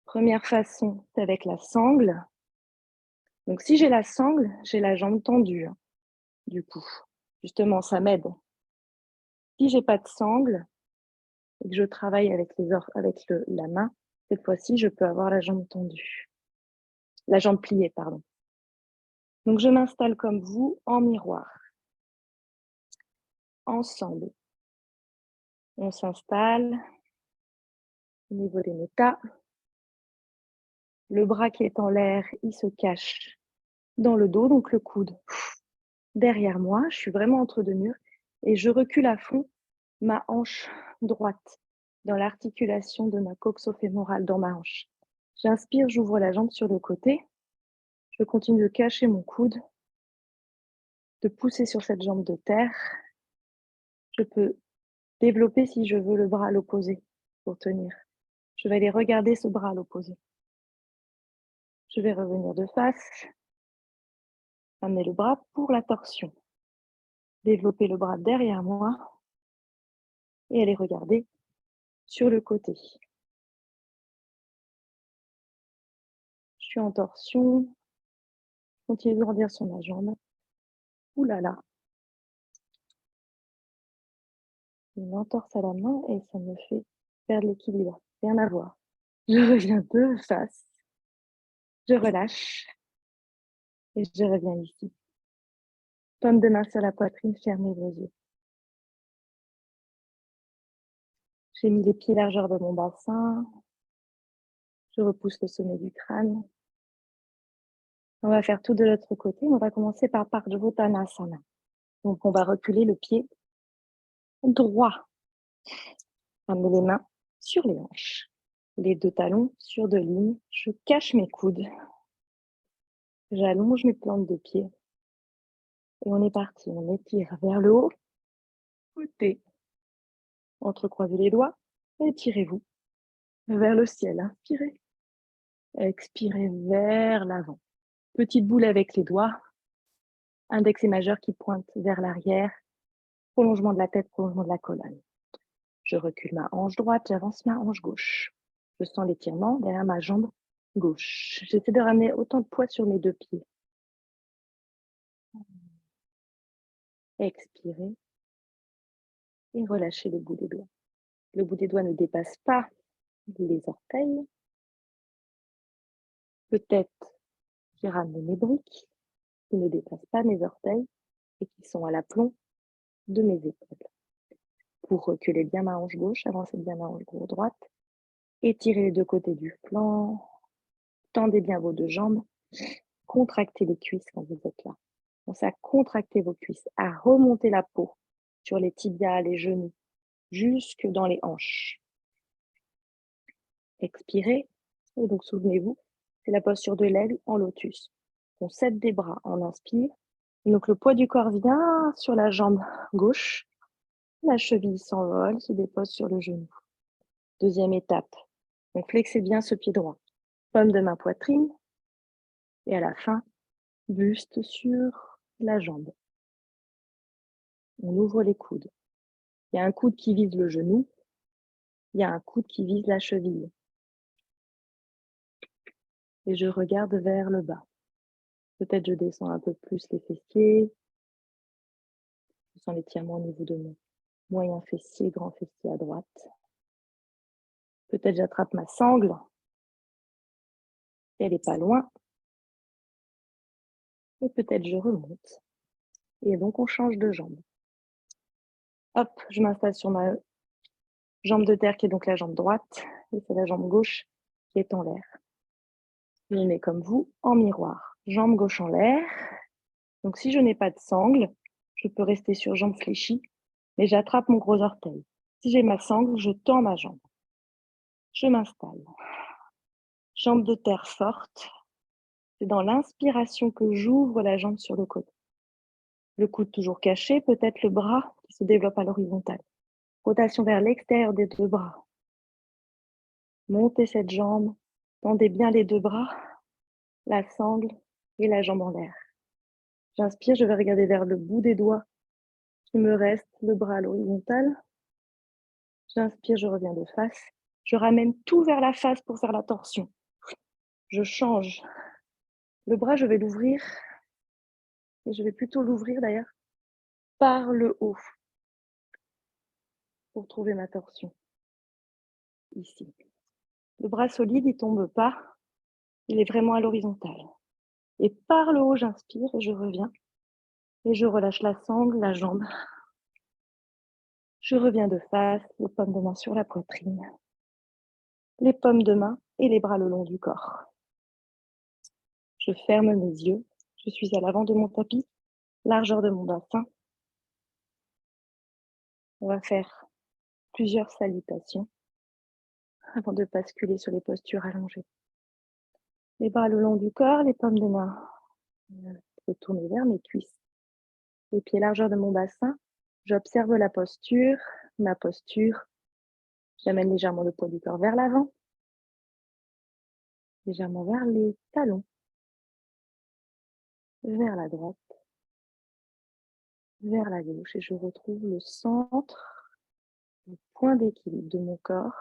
Première façon, c'est avec la sangle. Donc, si j'ai la sangle, j'ai la jambe tendue, du coup. Justement, ça m'aide. Si j'ai pas de sangle et que je travaille avec la main, cette fois-ci, je peux avoir la jambe tendue. La jambe pliée, pardon. Donc, je m'installe comme vous en miroir. Ensemble. On s'installe au niveau des métas. Le bras qui est en l'air, il se cache dans le dos, donc le coude derrière moi. Je suis vraiment entre deux murs et je recule à fond ma hanche droite dans l'articulation de ma coxo-fémorale dans ma hanche. J'inspire, j'ouvre la jambe sur le côté. Je continue de cacher mon coude, de pousser sur cette jambe de terre. Je peux développer, si je veux, le bras à l'opposé pour tenir. Je vais aller regarder ce bras à l'opposé. Je vais revenir de face, amener le bras pour la torsion. Développer le bras derrière moi et aller regarder sur le côté. Je suis en torsion. Continue de grandir sur ma jambe. Ouh là là. Une entorse à la main et ça me fait perdre l'équilibre. Rien à voir. Je reviens de face. Je relâche. Et je reviens ici. Paume de main sur la poitrine, fermez vos yeux. J'ai mis les pieds largeur de mon bassin. Je repousse le sommet du crâne. On va faire tout de l'autre côté. On va commencer par Pardjvottanasana. Donc, on va reculer le pied droit. Amener les mains sur les hanches. Les deux talons sur deux lignes. Je cache mes coudes. J'allonge mes plantes de pied. Et on est parti. On étire vers le haut. Côté. Entrecroisez les doigts. Étirez-vous vers le ciel. Inspirez. Expirez vers l'avant. Petite boule avec les doigts. Index et majeur qui pointent vers l'arrière. Prolongement de la tête, prolongement de la colonne. Je recule ma hanche droite, j'avance ma hanche gauche. Je sens l'étirement derrière ma jambe gauche. J'essaie de ramener autant de poids sur mes deux pieds. Expirez et relâchez le bout des doigts. Le bout des doigts ne dépasse pas les orteils. Peut-être j'ai ramené mes briques qui ne dépassent pas mes orteils et qui sont à l'aplomb de mes épaules. Pour reculer bien ma hanche gauche, avancez bien ma hanche droite, étirez les deux côtés du flanc, tendez bien vos deux jambes, contractez les cuisses quand vous êtes là. Pensez à contracter vos cuisses, à remonter la peau sur les tibias, les genoux, jusque dans les hanches. Expirez, et donc souvenez-vous, c'est la posture de l'aigle en lotus. On cède des bras, on inspire, et donc le poids du corps vient sur la jambe gauche, la cheville s'envole, se dépose sur le genou. Deuxième étape, donc flexez bien ce pied droit, paume de main poitrine, et à la fin, buste sur la jambe. On ouvre les coudes. Il y a un coude qui vise le genou, il y a un coude qui vise la cheville. Et je regarde vers le bas. Peut-être je descends un peu plus les fessiers. Je sens l'étirement au niveau de mon moyen fessier, grand fessier à droite. Peut-être j'attrape ma sangle. Elle n'est pas loin. Et peut-être je remonte. Et donc on change de jambe. Hop, je m'installe sur ma jambe de terre qui est donc la jambe droite. Et c'est la jambe gauche qui est en l'air. Je me mets comme vous en miroir. Jambe gauche en l'air. Donc si je n'ai pas de sangle, je peux rester sur jambe fléchie, mais j'attrape mon gros orteil. Si j'ai ma sangle, je tends ma jambe. Je m'installe. Jambe de terre forte. C'est dans l'inspiration que j'ouvre la jambe sur le côté. Le coude toujours caché, peut-être le bras qui se développe à l'horizontale. Rotation vers l'extérieur des deux bras. Montez cette jambe, tendez bien les deux bras, la sangle et la jambe en l'air. J'inspire, je vais regarder vers le bout des doigts qui me reste, le bras à l'horizontale. J'inspire, je reviens de face. Je ramène tout vers la face pour faire la torsion. Je change. Le bras, je vais l'ouvrir. Et je vais plutôt l'ouvrir d'ailleurs par le haut pour trouver ma torsion. Ici. Le bras solide, il ne tombe pas. Il est vraiment à l'horizontale. Et par le haut, j'inspire et je reviens. Et je relâche la sangle, la jambe. Je reviens de face, les paumes de main sur la poitrine. Les paumes de main et les bras le long du corps. Je ferme mes yeux. Je suis à l'avant de mon tapis, largeur de mon bassin. On va faire plusieurs salutations avant de basculer sur les postures allongées. Les bras le long du corps, les paumes de main retournées vers mes cuisses. Les pieds largeur de mon bassin. J'observe la posture, ma posture. J'amène légèrement le poids du corps vers l'avant, légèrement vers les talons, vers la droite, vers la gauche. Et je retrouve le centre, le point d'équilibre de mon corps,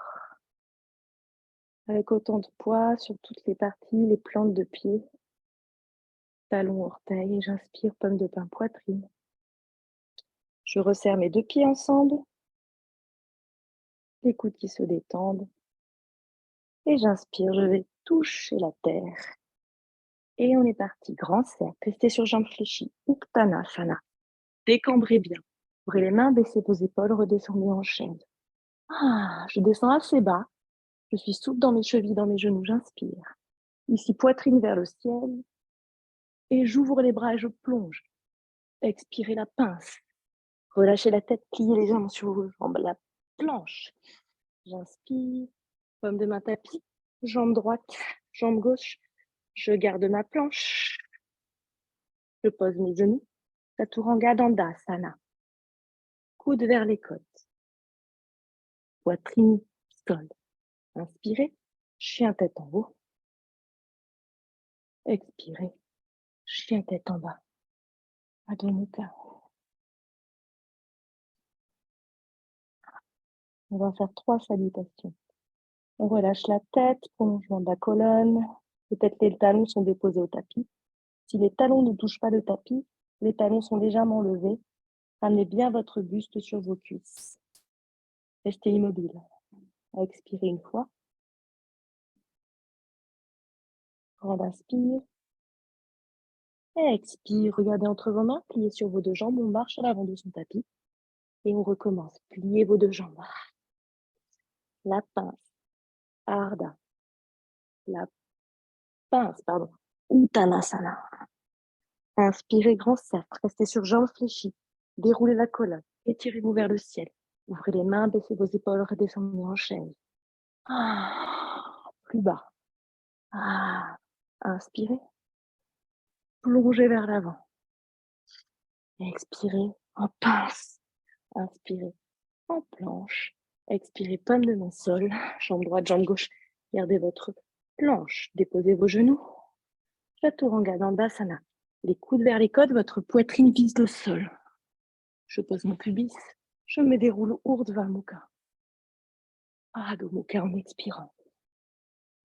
avec autant de poids sur toutes les parties, les plantes de pied, talons, orteils. Et j'inspire, pomme de pin, poitrine. Je resserre mes deux pieds ensemble, les coudes qui se détendent. Et j'inspire, je vais toucher la terre. Et on est parti, grand cercle, restez sur jambes fléchies, Uttanasana. Décambrez bien. Ouvrez les mains, baissez vos épaules, redescendez en chaise. Je descends assez bas. Je suis souple dans mes chevilles, dans mes genoux, j'inspire. Ici, poitrine vers le ciel. Et j'ouvre les bras et je plonge. Expirez la pince. Relâchez la tête, pliez les jambes sur vos jambes, la planche. J'inspire, paume de main tapis, jambe droite, jambe gauche. Je garde ma planche. Je pose mes genoux. Chaturanga Dandasana. Coude vers les côtes. Poitrine sol. Inspirez, chien tête en haut. Expirez, chien tête en bas. Adho Mukha. On va faire 3 salutations. On relâche la tête, prolongement de la colonne. Peut-être les talons sont déposés au tapis. Si les talons ne touchent pas le tapis, les talons sont légèrement levés. Ramenez bien votre buste sur vos cuisses. Restez immobile. Expirez une fois. Grande inspire. Expire. Regardez entre vos mains, pliez sur vos deux jambes. On marche à l'avant de son tapis. Et on recommence. Pliez vos deux jambes. La pince. Ardha. La pince, pardon. Uttanasana. Inspirez, grand cercle. Restez sur jambes fléchies. Déroulez la colonne. Étirez-vous vers le ciel. Ouvrez les mains, baissez vos épaules, redescendez en chaise. Plus bas. Inspirez. Plongez vers l'avant. Expirez en pince. Inspirez en planche. Expirez, pomme de main sol. Jambe droite, jambe gauche. Gardez votre planche. Déposez vos genoux. Chaturanga Dandasana. Les coudes vers les côtes, votre poitrine vise le sol. Je pose mon pubis. Je me déroule Urdhva Mukha. Adho Mukha en expirant.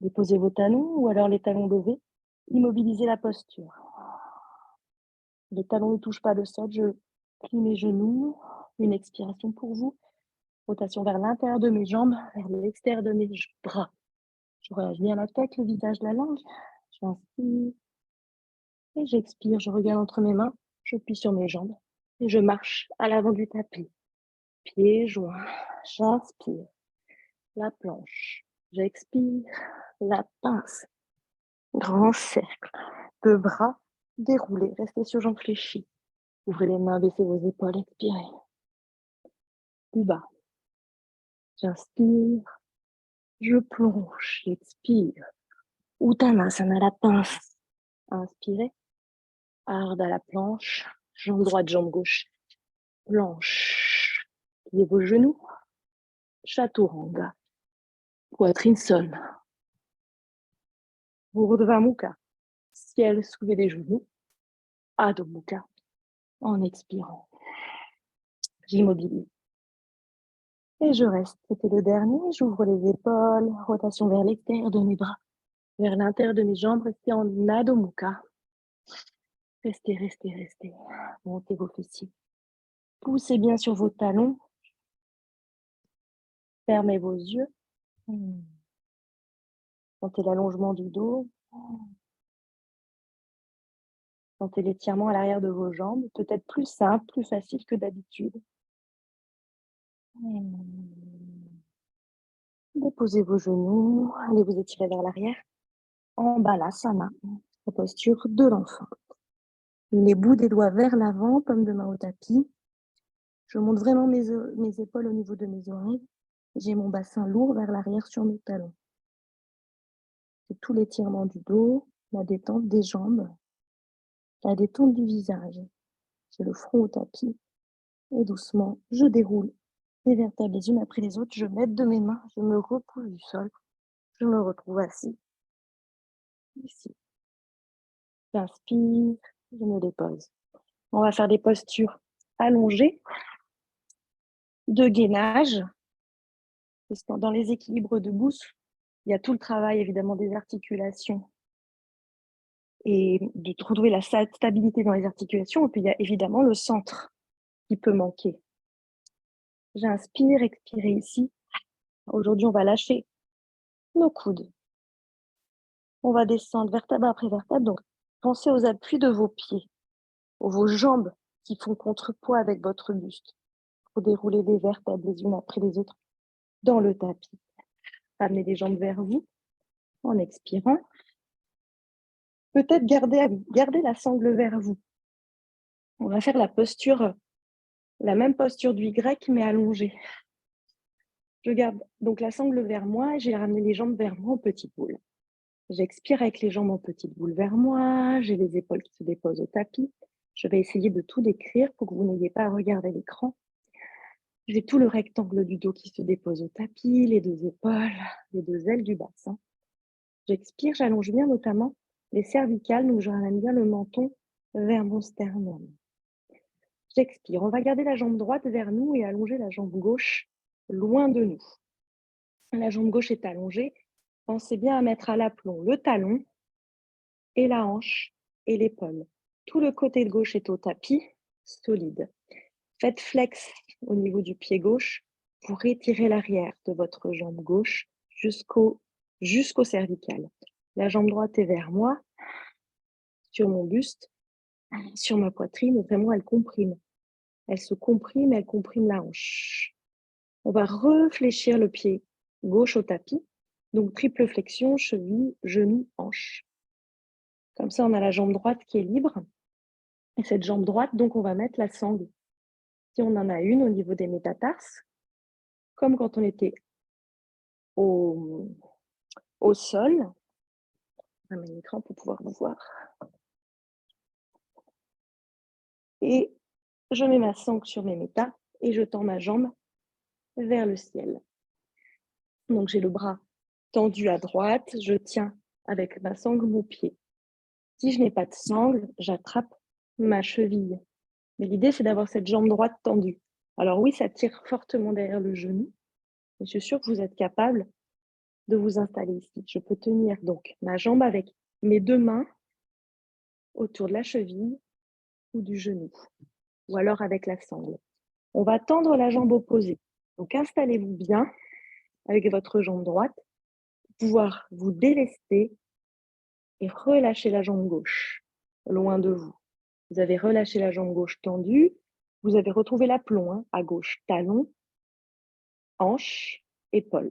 Déposez vos talons ou alors les talons levés. Immobilisez la posture. Les talons ne touchent pas le sol. Je plie mes genoux. Une expiration pour vous. Rotation vers l'intérieur de mes jambes, vers l'extérieur de mes bras. Je relâche bien la tête, le visage, la langue. J'inspire et j'expire. Je regarde entre mes mains. Je plie sur mes jambes et je marche à l'avant du tapis. Pieds joints. J'inspire. La planche. J'expire. La pince. Grand cercle. Deux bras déroulés. Restez sur jambes fléchies. Ouvrez les mains, baissez vos épaules. Expirez. Plus bas. J'inspire. Je plonge. J'expire. Uttanasana, la pince. Inspirez. Ardha à la planche. Jambe droite, jambe gauche. Planche. Pliez vos genoux. Chaturanga. Poitrine sol. Urdhva Mukha. Ciel soulevé des genoux. Adho Mukha. En expirant. J'immobilise. Et je reste. C'était le dernier. J'ouvre les épaules. Rotation vers l'extérieur de mes bras. Vers l'intérieur de mes jambes. Restez en Adho Mukha. Restez, restez, restez. Montez vos fessiers. Poussez bien sur vos talons. Fermez vos yeux. Sentez l'allongement du dos. Sentez l'étirement à l'arrière de vos jambes. Peut-être plus simple, plus facile que d'habitude. Déposez vos genoux. Allez vous étirer vers l'arrière. En Balasana, la posture de l'enfant. Les bouts des doigts vers l'avant, pomme de main au tapis. Je monte vraiment mes épaules au niveau de mes oreilles. J'ai mon bassin lourd vers l'arrière sur mes talons. C'est tout l'étirement du dos, la détente des jambes, la détente du visage. J'ai le front au tapis et doucement, je déroule les vertèbres les unes après les autres. Je m'aide de mes mains, je me repousse du sol. Je me retrouve assis. Ici. J'inspire, je me dépose. On va faire des postures allongées de gainage. Parce que dans les équilibres debout, il y a tout le travail évidemment des articulations et de trouver la stabilité dans les articulations. Et puis il y a évidemment le centre qui peut manquer. J'inspire, expirez ici. Aujourd'hui, on va lâcher nos coudes. On va descendre vertèbre après vertèbre. Donc, pensez aux appuis de vos pieds, vos jambes qui font contrepoids avec votre buste. Pour dérouler les vertèbres les unes après les autres dans le tapis. Amenez les jambes vers vous en expirant. Peut-être gardez la sangle vers vous. On va faire la même posture du Y, mais allongée. Je garde donc la sangle vers moi et j'ai ramené les jambes vers moi en petite boule. J'expire avec les jambes en petite boule vers moi. J'ai les épaules qui se déposent au tapis. Je vais essayer de tout décrire pour que vous n'ayez pas à regarder l'écran. J'ai tout le rectangle du dos qui se dépose au tapis, les deux épaules, les deux ailes du bassin. J'expire, j'allonge bien notamment les cervicales, donc je ramène bien le menton vers mon sternum. J'expire, on va garder la jambe droite vers nous et allonger la jambe gauche loin de nous. La jambe gauche est allongée. Pensez bien à mettre à l'aplomb le talon et la hanche et l'épaule. Tout le côté de gauche est au tapis, solide. Faites flex au niveau du pied gauche pour étirer l'arrière de votre jambe gauche jusqu'au cervical. La jambe droite est vers moi, sur mon buste, sur ma poitrine, vraiment elle comprime. Elle se comprime, elle comprime la hanche. On va réfléchir le pied gauche au tapis. Donc triple flexion, cheville, genou, hanche. Comme ça, on a la jambe droite qui est libre. Et cette jambe droite, donc on va mettre la sangle. Si on en a une au niveau des métatarses, comme quand on était au sol. Je mets l'écran pour pouvoir vous voir. Et je mets ma sangle sur mes métas et je tends ma jambe vers le ciel. Donc j'ai le bras tendu à droite, je tiens avec ma sangle mon pied. Si je n'ai pas de sangle, j'attrape ma cheville. Mais l'idée, c'est d'avoir cette jambe droite tendue. Alors oui, ça tire fortement derrière le genou, mais je suis sûre que vous êtes capable de vous installer ici. Je peux tenir donc ma jambe avec mes deux mains autour de la cheville ou du genou, ou alors avec la sangle. On va tendre la jambe opposée. Donc installez-vous bien avec votre jambe droite pour pouvoir vous délester et relâcher la jambe gauche loin de vous. Vous avez relâché la jambe gauche tendue, vous avez retrouvé l'aplomb à gauche, talon, hanche, épaule.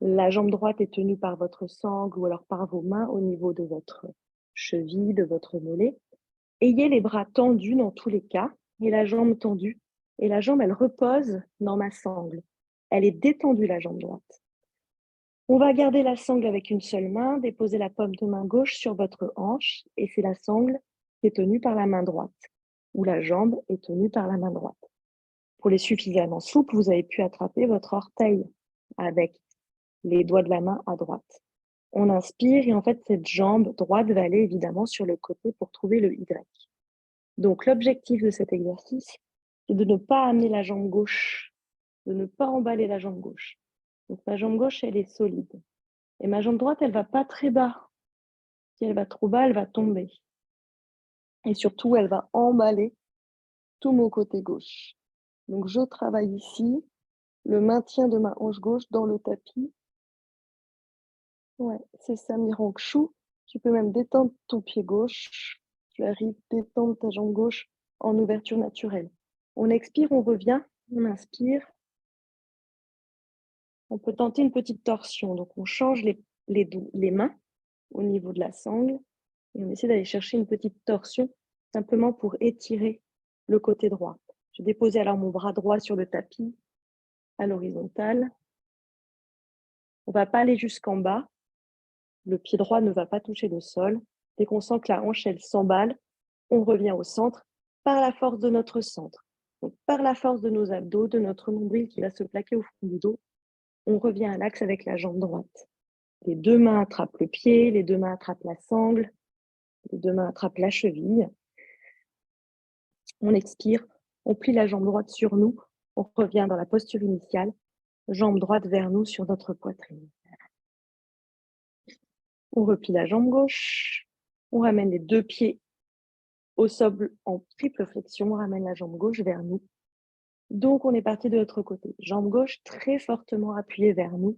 La jambe droite est tenue par votre sangle ou alors par vos mains au niveau de votre cheville, de votre mollet. Ayez les bras tendus dans tous les cas et la jambe tendue. Et la jambe, elle repose dans ma sangle. Elle est détendue, la jambe droite. On va garder la sangle avec une seule main, déposer la paume de main gauche sur votre hanche et c'est la sangle qui est tenue par la main droite ou la jambe est tenue par la main droite. Pour les suffisamment souples, vous avez pu attraper votre orteil avec les doigts de la main à droite. On inspire et en fait, cette jambe droite va aller évidemment sur le côté pour trouver le Y. Donc, l'objectif de cet exercice, c'est de ne pas amener la jambe gauche, de ne pas emballer la jambe gauche. Donc, ma jambe gauche, elle est solide. Et ma jambe droite, elle ne va pas très bas. Si elle va trop bas, elle va tomber. Et surtout, elle va emballer tout mon côté gauche. Donc, je travaille ici le maintien de ma hanche gauche dans le tapis. Ouais, c'est ça, Mirankshu. Tu peux même détendre ton pied gauche. Tu arrives à détendre ta jambe gauche en ouverture naturelle. On expire, on revient, on inspire. On peut tenter une petite torsion. Donc, on change les mains au niveau de la sangle et on essaie d'aller chercher une petite torsion simplement pour étirer le côté droit. Je vais déposer alors mon bras droit sur le tapis à l'horizontale. On ne va pas aller jusqu'en bas. Le pied droit ne va pas toucher le sol. Dès qu'on sent que la hanche, elle s'emballe, on revient au centre par la force de notre centre. Donc, par la force de nos abdos, de notre nombril qui va se plaquer au fond du dos, on revient à l'axe avec la jambe droite. Les deux mains attrapent le pied, les deux mains attrapent la sangle, les deux mains attrapent la cheville. On expire, on plie la jambe droite sur nous, on revient dans la posture initiale, jambe droite vers nous sur notre poitrine. On replie la jambe gauche, on ramène les deux pieds au sol en triple flexion, on ramène la jambe gauche vers nous. Donc, on est parti de l'autre côté. Jambe gauche très fortement appuyée vers nous,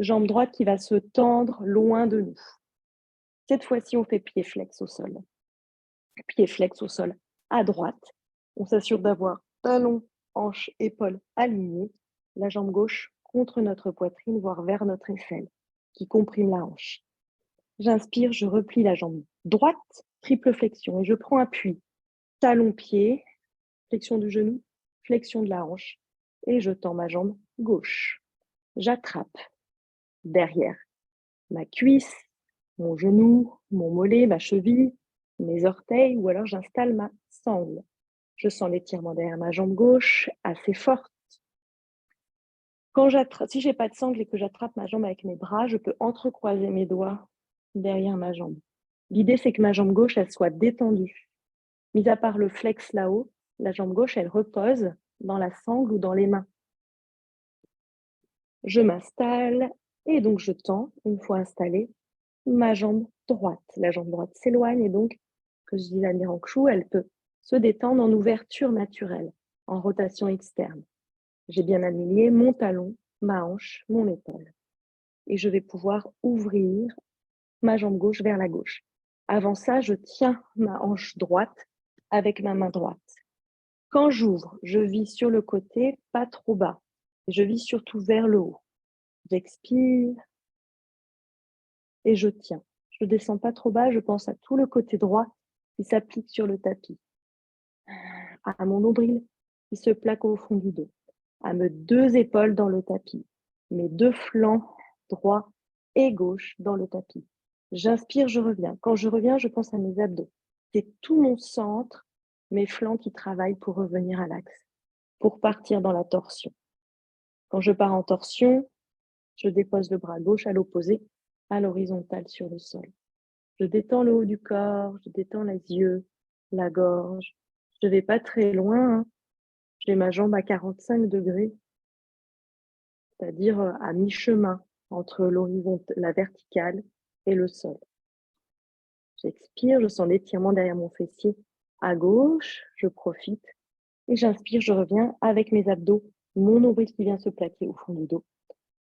jambe droite qui va se tendre loin de nous. Cette fois-ci, on fait pied flex au sol. Pied flex au sol à droite. On s'assure d'avoir talon, hanche, épaule alignés. La jambe gauche contre notre poitrine, voire vers notre aisselle, qui comprime la hanche. J'inspire, je replie la jambe droite, triple flexion, et je prends appui. Talon-pied, flexion du genou, flexion de la hanche, et je tends ma jambe gauche. J'attrape derrière ma cuisse, mon genou, mon mollet, ma cheville, mes orteils, ou alors j'installe ma sangle. Je sens l'étirement derrière ma jambe gauche, assez forte. Si je n'ai pas de sangle et que j'attrape ma jambe avec mes bras, je peux entrecroiser mes doigts derrière ma jambe. L'idée, c'est que ma jambe gauche, elle soit détendue. Mis à part le flex là-haut, la jambe gauche, elle repose dans la sangle ou dans les mains. Je m'installe et donc je tends, une fois installée, ma jambe droite. La jambe droite s'éloigne et donc, que je dis la Mirankshu, elle peut se détendent en ouverture naturelle, en rotation externe. J'ai bien aligné mon talon, ma hanche, mon épaule. Et je vais pouvoir ouvrir ma jambe gauche vers la gauche. Avant ça, je tiens ma hanche droite avec ma main droite. Quand j'ouvre, je vis sur le côté, pas trop bas. Je vis surtout vers le haut. J'expire et je tiens. Je ne descends pas trop bas, je pense à tout le côté droit qui s'applique sur le tapis, à mon nombril qui se plaque au fond du dos, à mes 2 épaules dans le tapis, mes 2 flancs droit et gauche dans le tapis. J'inspire, je reviens. Quand je reviens, je pense à mes abdos. C'est tout mon centre, mes flancs qui travaillent pour revenir à l'axe, pour partir dans la torsion. Quand je pars en torsion, je dépose le bras gauche à l'opposé, à l'horizontale sur le sol. Je détends le haut du corps, je détends les yeux, la gorge. Je ne vais pas très loin, hein. J'ai ma jambe à 45 degrés, c'est-à-dire à mi-chemin entre la verticale et le sol. J'expire, je sens l'étirement derrière mon fessier à gauche, je profite. Et j'inspire, je reviens avec mes abdos, mon nombril qui vient se plaquer au fond du dos.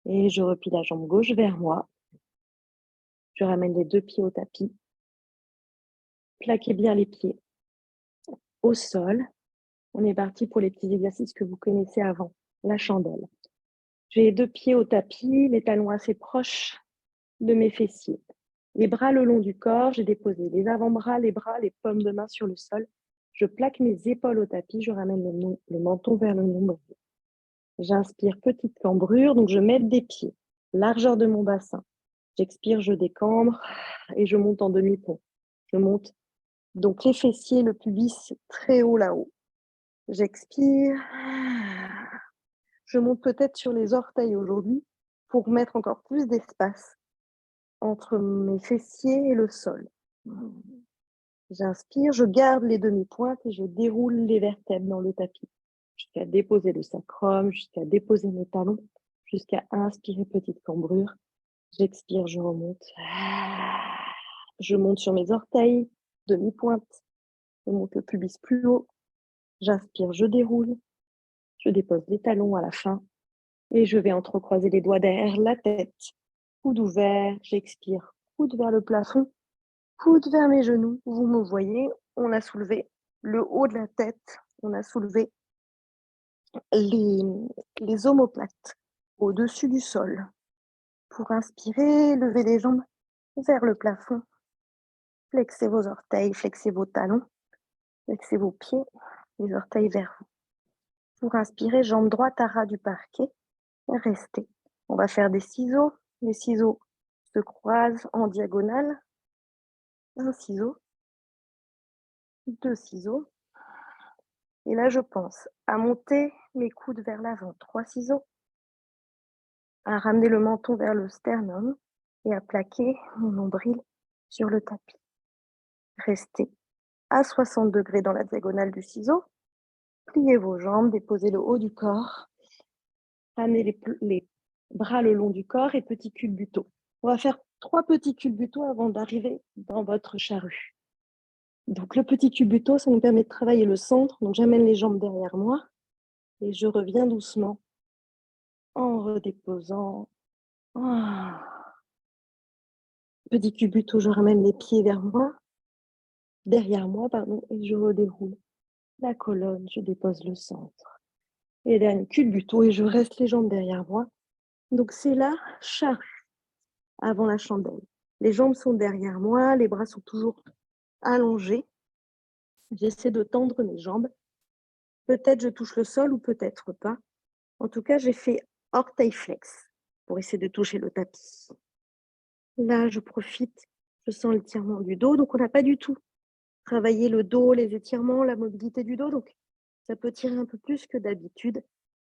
Et je replie la jambe gauche vers moi. Je ramène les 2 pieds au tapis. Plaquez bien les pieds au sol. On est parti pour les petits exercices que vous connaissez avant, la chandelle. J'ai les 2 pieds au tapis, les talons assez proches de mes fessiers. Les bras le long du corps, j'ai déposé les avant-bras, les bras, les paumes de main sur le sol. Je plaque mes épaules au tapis, je ramène le menton vers le nombril. J'inspire, petite cambrure, donc je mets des pieds, largeur de mon bassin. J'expire, je décambre et je monte en demi-pont. Je monte donc les fessiers, le pubis très haut là-haut. J'expire. Je monte peut-être sur les orteils aujourd'hui pour mettre encore plus d'espace entre mes fessiers et le sol. J'inspire, je garde les demi-pointes et je déroule les vertèbres dans le tapis jusqu'à déposer le sacrum, jusqu'à déposer mes talons, jusqu'à inspirer, petite cambrure. J'expire, je remonte. Je monte sur mes orteils, demi-pointe. Je monte le pubis plus haut. J'inspire, je déroule. Je dépose les talons à la fin. Et je vais entrecroiser les doigts derrière la tête. Coude ouvert, j'expire. Coude vers le plafond. Coude vers mes genoux. Vous me voyez, on a soulevé le haut de la tête. On a soulevé les omoplates au-dessus du sol. Pour inspirer, levez les jambes vers le plafond. Flexez vos orteils, flexez vos talons, flexez vos pieds, les orteils vers vous. Pour inspirer, jambe droite à ras du parquet. Restez. On va faire des ciseaux. Les ciseaux se croisent en diagonale. Un ciseau, 2 ciseaux. Et là, je pense à monter mes coudes vers l'avant. 3 ciseaux. À ramener le menton vers le sternum et à plaquer mon nombril sur le tapis. Restez à 60 degrés dans la diagonale du ciseau. Pliez vos jambes, déposez le haut du corps. Ramenez les bras le long du corps et petit culbuto. On va faire 3 petits culbutos avant d'arriver dans votre charrue. Donc le petit culbuto, ça nous permet de travailler le centre. Donc j'amène les jambes derrière moi et je reviens doucement en redéposant. Petit culbuto, je ramène les pieds derrière moi, et je redéroule la colonne, je dépose le centre. Et dernier culbuto et je reste les jambes derrière moi. Donc c'est la charrue avant la chandelle. Les jambes sont derrière moi, les bras sont toujours allongés. J'essaie de tendre mes jambes. Peut-être je touche le sol ou peut-être pas. En tout cas, j'ai fait orteil flex pour essayer de toucher le tapis. Là, je profite, je sens l'étirement du dos. Donc, on n'a pas du tout travaillé le dos, les étirements, la mobilité du dos. Donc, ça peut tirer un peu plus que d'habitude.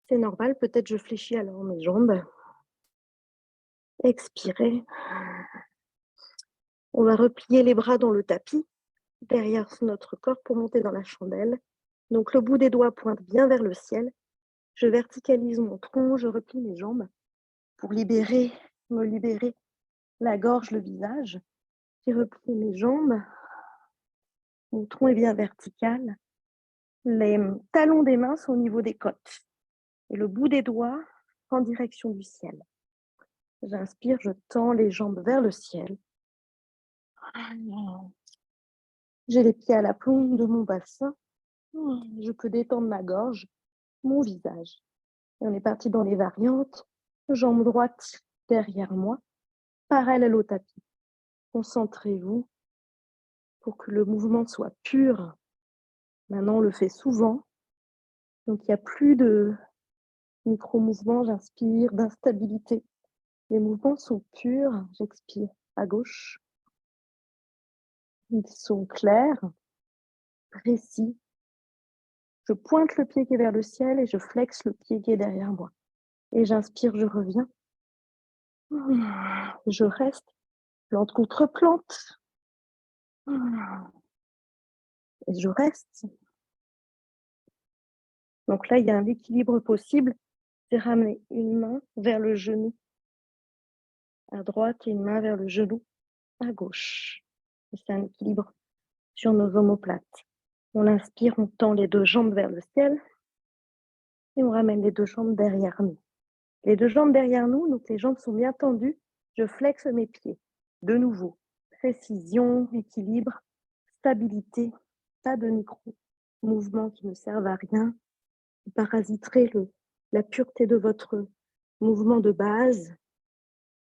C'est normal. Peut-être je fléchis alors mes jambes. Expirez. On va replier les bras dans le tapis, derrière notre corps pour monter dans la chandelle. Donc, le bout des doigts pointe bien vers le ciel. Je verticalise mon tronc, je replie mes jambes pour me libérer la gorge, le visage. J'ai replié mes jambes. Mon tronc est bien vertical. Les talons des mains sont au niveau des côtes et le bout des doigts en direction du ciel. J'inspire, je tends les jambes vers le ciel. J'ai les pieds à l'aplomb de mon bassin. Je peux détendre ma gorge, mon visage. Et on est parti dans les variantes. Jambe droite derrière moi, parallèle au tapis. Concentrez-vous pour que le mouvement soit pur. Maintenant, on le fait souvent. Donc, il n'y a plus de micro-mouvements. J'inspire, d'instabilité. Les mouvements sont purs. J'expire à gauche. Ils sont clairs, précis. Je pointe le pied qui est vers le ciel et je flexe le pied qui est derrière moi. Et j'inspire, je reviens. Je reste, plante contre plante. Et je reste. Donc là, il y a un équilibre possible. C'est ramener une main vers le genou à droite et une main vers le genou à gauche. Et c'est un équilibre sur nos omoplates. On inspire, on tend les deux jambes vers le ciel et on ramène les deux jambes derrière nous. Les deux jambes derrière nous, donc les jambes sont bien tendues. Je flexe mes pieds. De nouveau, précision, équilibre, stabilité, pas de micro-mouvements qui ne servent à rien, qui parasiteraient la pureté de votre mouvement de base.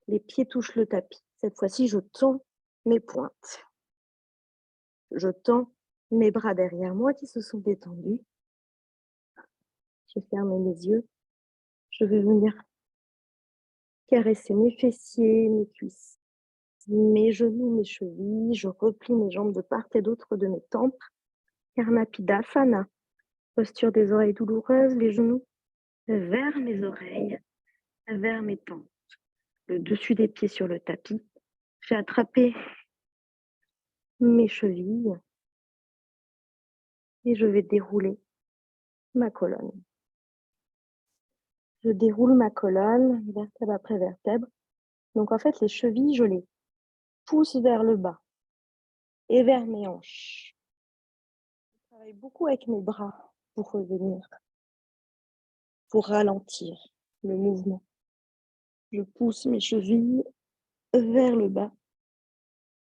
Les pieds touchent le tapis. Cette fois-ci, je tends mes pointes. Je tends mes bras derrière moi qui se sont détendus. Je ferme mes yeux. Je vais venir caresser mes fessiers, mes cuisses, mes genoux, mes chevilles. Je replie mes jambes de part et d'autre de mes tempes. Karnapidasana. Posture des oreilles douloureuses, les genoux vers mes oreilles, vers mes tempes. Le dessus des pieds sur le tapis. J'ai attrapé mes chevilles et je vais dérouler ma colonne. Je déroule ma colonne, vertèbre après vertèbre. Donc en fait, les chevilles, je les pousse vers le bas et vers mes hanches. Je travaille beaucoup avec mes bras pour revenir, pour ralentir le mouvement. Je pousse mes chevilles vers le bas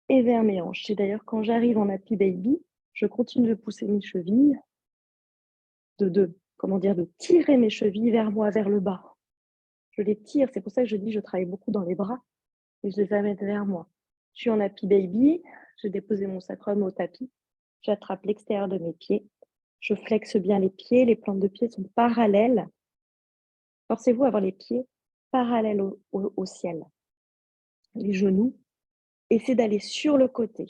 et vers mes hanches. C'est d'ailleurs quand j'arrive en Happy Baby, je continue de pousser mes chevilles, de tirer mes chevilles vers moi, vers le bas. Je les tire, c'est pour ça que je dis je travaille beaucoup dans les bras et je les amène vers moi. Je suis en Happy Baby, j'ai déposé mon sacrum au tapis, j'attrape l'extérieur de mes pieds, je flexe bien les pieds, les plantes de pieds sont parallèles. Forcez-vous à avoir les pieds parallèles au ciel. Les genoux, essayez d'aller sur le côté.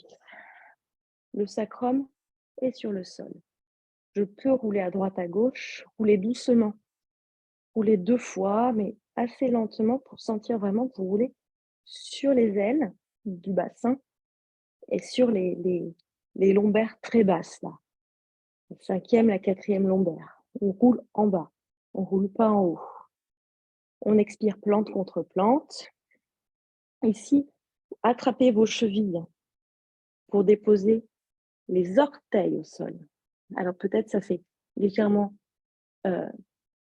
Le sacrum est sur le sol. Je peux rouler à droite, à gauche, rouler doucement. Rouler 2 fois, mais assez lentement pour sentir vraiment que vous roulez sur les ailes du bassin et sur les lombaires très basses, là. La 5e, la 4e lombaire. On roule en bas, on ne roule pas en haut. On expire plante contre plante. Ici, attrapez vos chevilles pour déposer les orteils au sol. Alors peut-être ça fait légèrement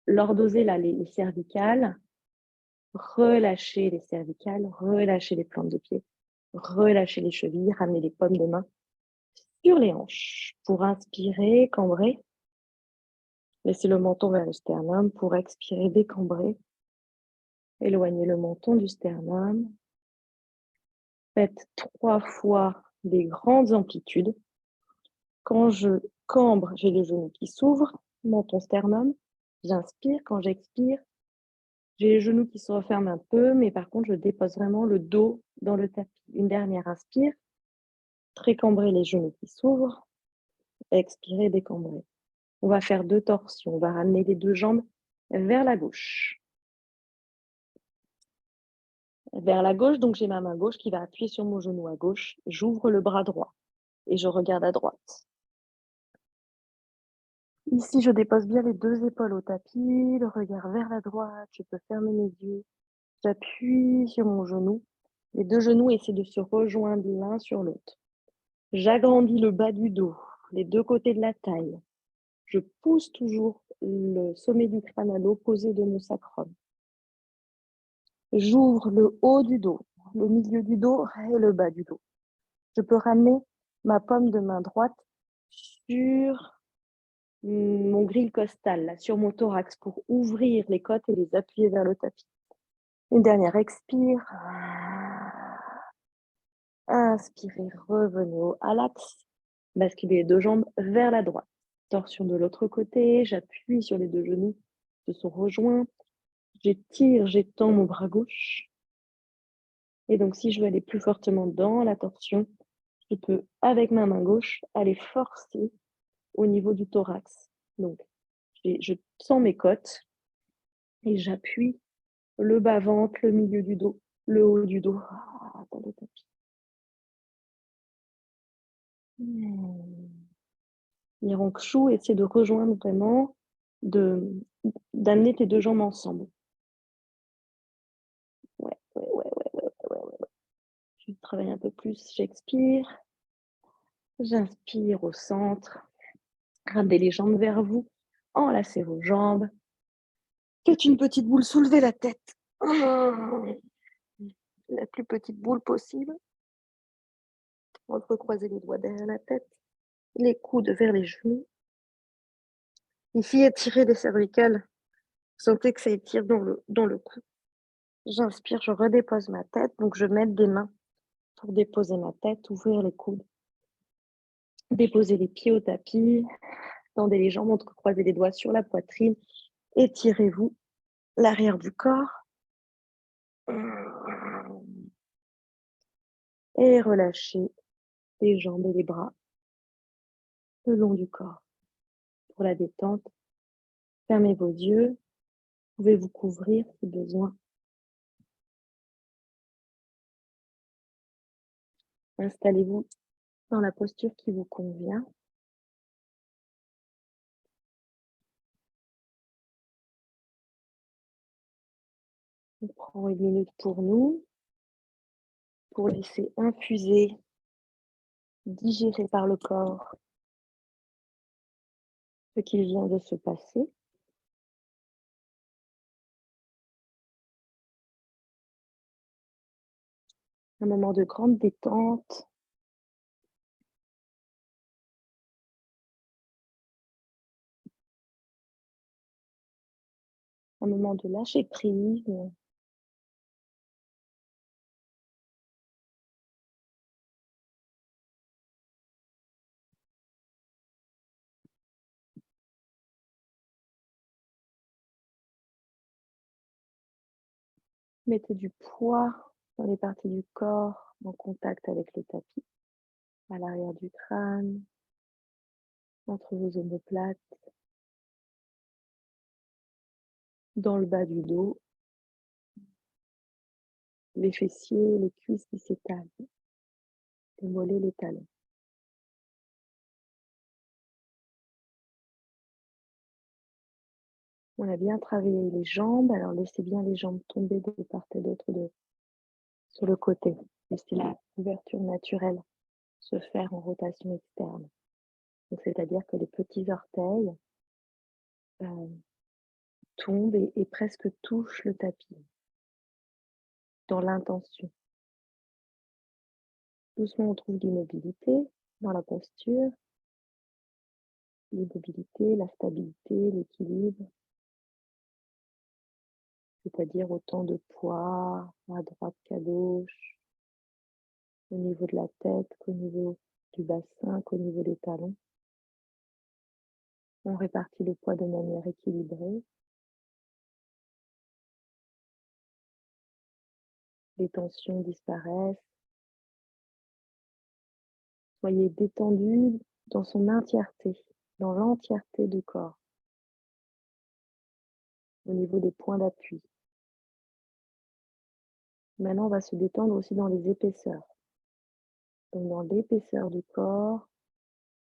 lordoser là, les cervicales. Relâchez les cervicales, relâchez les plantes de pied, relâchez les chevilles, ramenez les paumes de main sur les hanches. Pour inspirer, cambrer. Laissez le menton vers le sternum. Pour expirer, décambrer. Éloignez le menton du sternum. Faites 3 fois des grandes amplitudes. Quand je cambre, j'ai les genoux qui s'ouvrent, menton sternum. J'inspire. Quand j'expire, j'ai les genoux qui se referment un peu, mais par contre, je dépose vraiment le dos dans le tapis. Une dernière inspire. Très cambré, les genoux qui s'ouvrent. Expirez, décambrer. On va faire 2 torsions. On va ramener les 2 jambes vers la gauche. Vers la gauche, donc j'ai ma main gauche qui va appuyer sur mon genou à gauche. J'ouvre le bras droit et je regarde à droite. Ici, je dépose bien les 2 épaules au tapis, le regard vers la droite. Je peux fermer mes yeux. J'appuie sur mon genou. Les 2 genoux essaient de se rejoindre l'un sur l'autre. J'agrandis le bas du dos, les 2 côtés de la taille. Je pousse toujours le sommet du crâne à l'opposé de mon sacrum. J'ouvre le haut du dos, le milieu du dos et le bas du dos. Je peux ramener ma paume de main droite sur mon grille costale, là, sur mon thorax, pour ouvrir les côtes et les appuyer vers le tapis. Une dernière expire. Inspirez, revenez à l'axe. Basculez les deux jambes vers la droite. Torsion de l'autre côté, j'appuie sur les deux genoux qui se sont rejoints. J'étire, j'étends mon bras gauche. Et donc, si je veux aller plus fortement dans la torsion, je peux, avec ma main gauche, aller forcer au niveau du thorax. Donc, je sens mes côtes et j'appuie le bas-ventre, le milieu du dos, le haut du dos dans le tapis. Nirong-Shu, essaie de rejoindre vraiment, d'amener tes deux jambes ensemble. Ouais. Je travaille un peu plus, j'expire. J'inspire au centre. Ramenez les jambes vers vous. Enlacez vos jambes. Faites une petite boule, soulevez la tête. La plus petite boule possible. Entrecroisez les doigts derrière la tête. Les coudes vers les genoux. Ici, étirez les cervicales. Sentez que ça étire dans le cou. J'inspire, je redépose ma tête. Donc, je mets des mains pour déposer ma tête, ouvrir les coudes. Déposez les pieds au tapis. Tendez les jambes, entrecroisez les doigts sur la poitrine. Étirez-vous l'arrière du corps. Et relâchez les jambes et les bras le long du corps. Pour la détente, fermez vos yeux. Vous pouvez vous couvrir si besoin. Installez-vous dans la posture qui vous convient. On prend une minute pour nous, pour laisser infuser, digérer par le corps ce qui vient de se passer. Un moment de grande détente. Un moment de lâcher prise. Mettez du poids dans les parties du corps en contact avec le tapis, à l'arrière du crâne, entre vos omoplates, dans le bas du dos, les fessiers, les cuisses qui s'étalent, les mollets, les talons. On a bien travaillé les jambes, alors laissez bien les jambes tomber de part et d'autre sur le côté. Laissez la ouverture naturelle se faire en rotation externe. C'est-à-dire que les petits orteils tombent et presque touchent le tapis dans l'intention. Doucement, on trouve l'immobilité dans la posture, l'immobilité, la stabilité, l'équilibre, c'est-à-dire autant de poids à droite qu'à gauche, au niveau de la tête, qu'au niveau du bassin, qu'au niveau des talons. On répartit le poids de manière équilibrée. Les tensions disparaissent. Soyez détendu dans son entièreté, dans l'entièreté du corps, au niveau des points d'appui. Maintenant, on va se détendre aussi dans les épaisseurs. Donc, dans l'épaisseur du corps,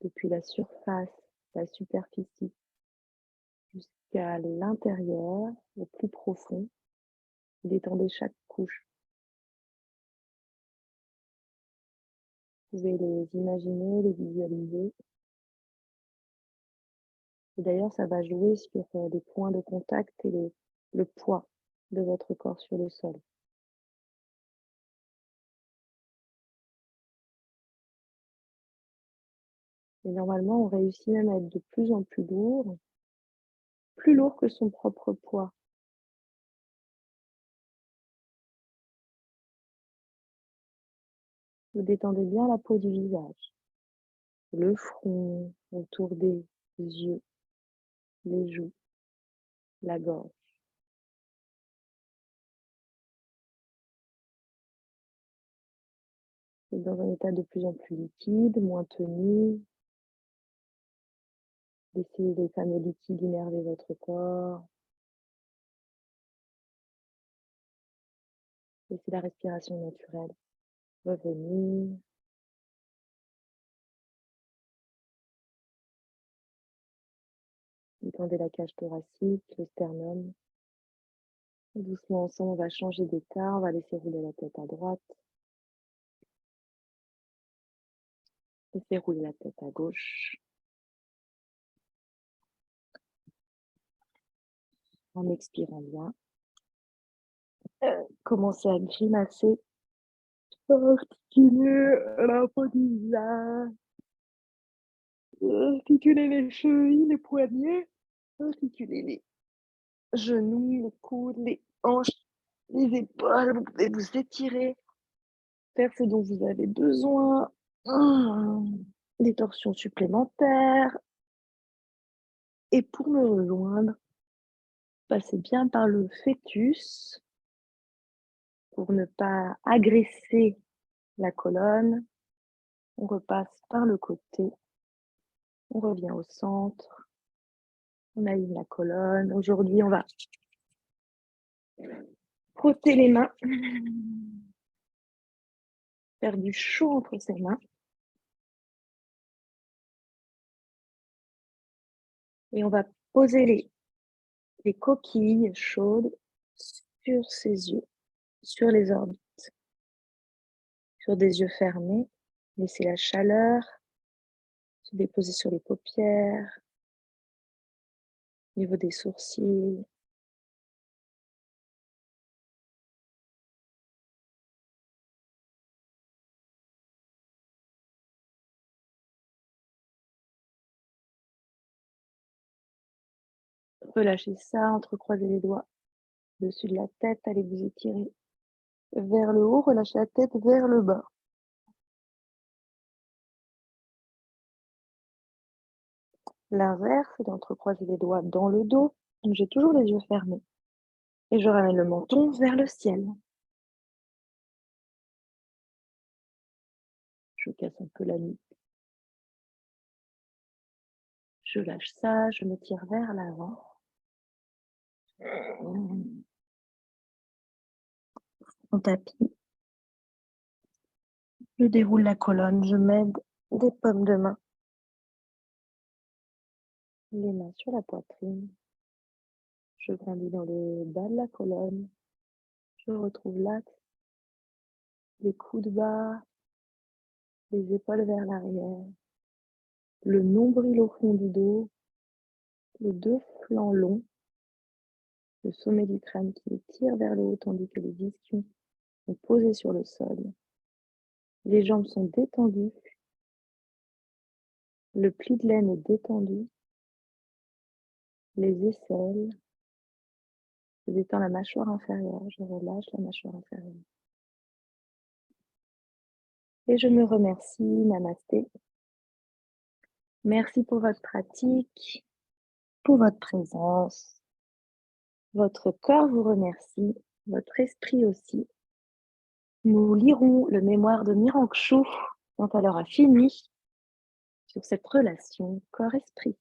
depuis la surface, la superficie, jusqu'à l'intérieur, au plus profond. Détendez chaque couche. Vous pouvez les imaginer, les visualiser. Et d'ailleurs, ça va jouer sur les points de contact et le poids de votre corps sur le sol. Et normalement, on réussit même à être de plus en plus lourd que son propre poids. Vous détendez bien la peau du visage, le front, autour des yeux, les joues, la gorge. Vous êtes dans un état de plus en plus liquide, moins tenu. Laissez les fameux liquides innerver votre corps. Laissez la respiration naturelle revenir. Détendez la cage thoracique, le sternum. Et doucement ensemble, on va changer d'état. On va laisser rouler la tête à droite. Laissez rouler la tête à gauche. En expirant bien. Commencez à grimacer. Articuler la peau du visage. Articulez les chevilles, les poignets. Articulez les genoux, les coudes, les hanches, les épaules. Vous pouvez vous étirer. Faire ce dont vous avez besoin. Des torsions supplémentaires. Et pour me rejoindre, passez bien par le fœtus pour ne pas agresser la colonne. On repasse par le côté. On revient au centre. On aligne la colonne. Aujourd'hui, on va frotter les mains. Faire du chaud entre ses mains. Et on va poser les coquilles chaudes sur ses yeux, sur les orbites, sur des yeux fermés. Laissez la chaleur se déposer sur les paupières, au niveau des sourcils. Relâchez ça, entrecroisez les doigts dessus de la tête, allez vous étirer vers le haut, relâchez la tête vers le bas. L'inverse, c'est d'entrecroiser les doigts dans le dos. Donc j'ai toujours les yeux fermés. Et je ramène le menton vers le ciel. Je casse un peu la nuque. Je lâche ça, je me tire vers l'avant. On tapis. Je déroule la colonne, je m'aide des paumes de main. Les mains sur la poitrine. Je grandis dans le bas de la colonne. Je retrouve l'axe. Les coudes bas. Les épaules vers l'arrière. Le nombril au fond du dos. Les deux flancs longs. Le sommet du crâne qui étire vers le haut tandis que les ischions sont posés sur le sol. Les jambes sont détendues. Le pli de laine est détendu. Les aisselles. Je détends la mâchoire inférieure. Je relâche la mâchoire inférieure. Et je me remercie. Namasté. Merci pour votre pratique, pour votre présence. Votre corps vous remercie, votre esprit aussi. Nous lirons le mémoire de Mirankshu quand elle aura fini sur cette relation corps-esprit.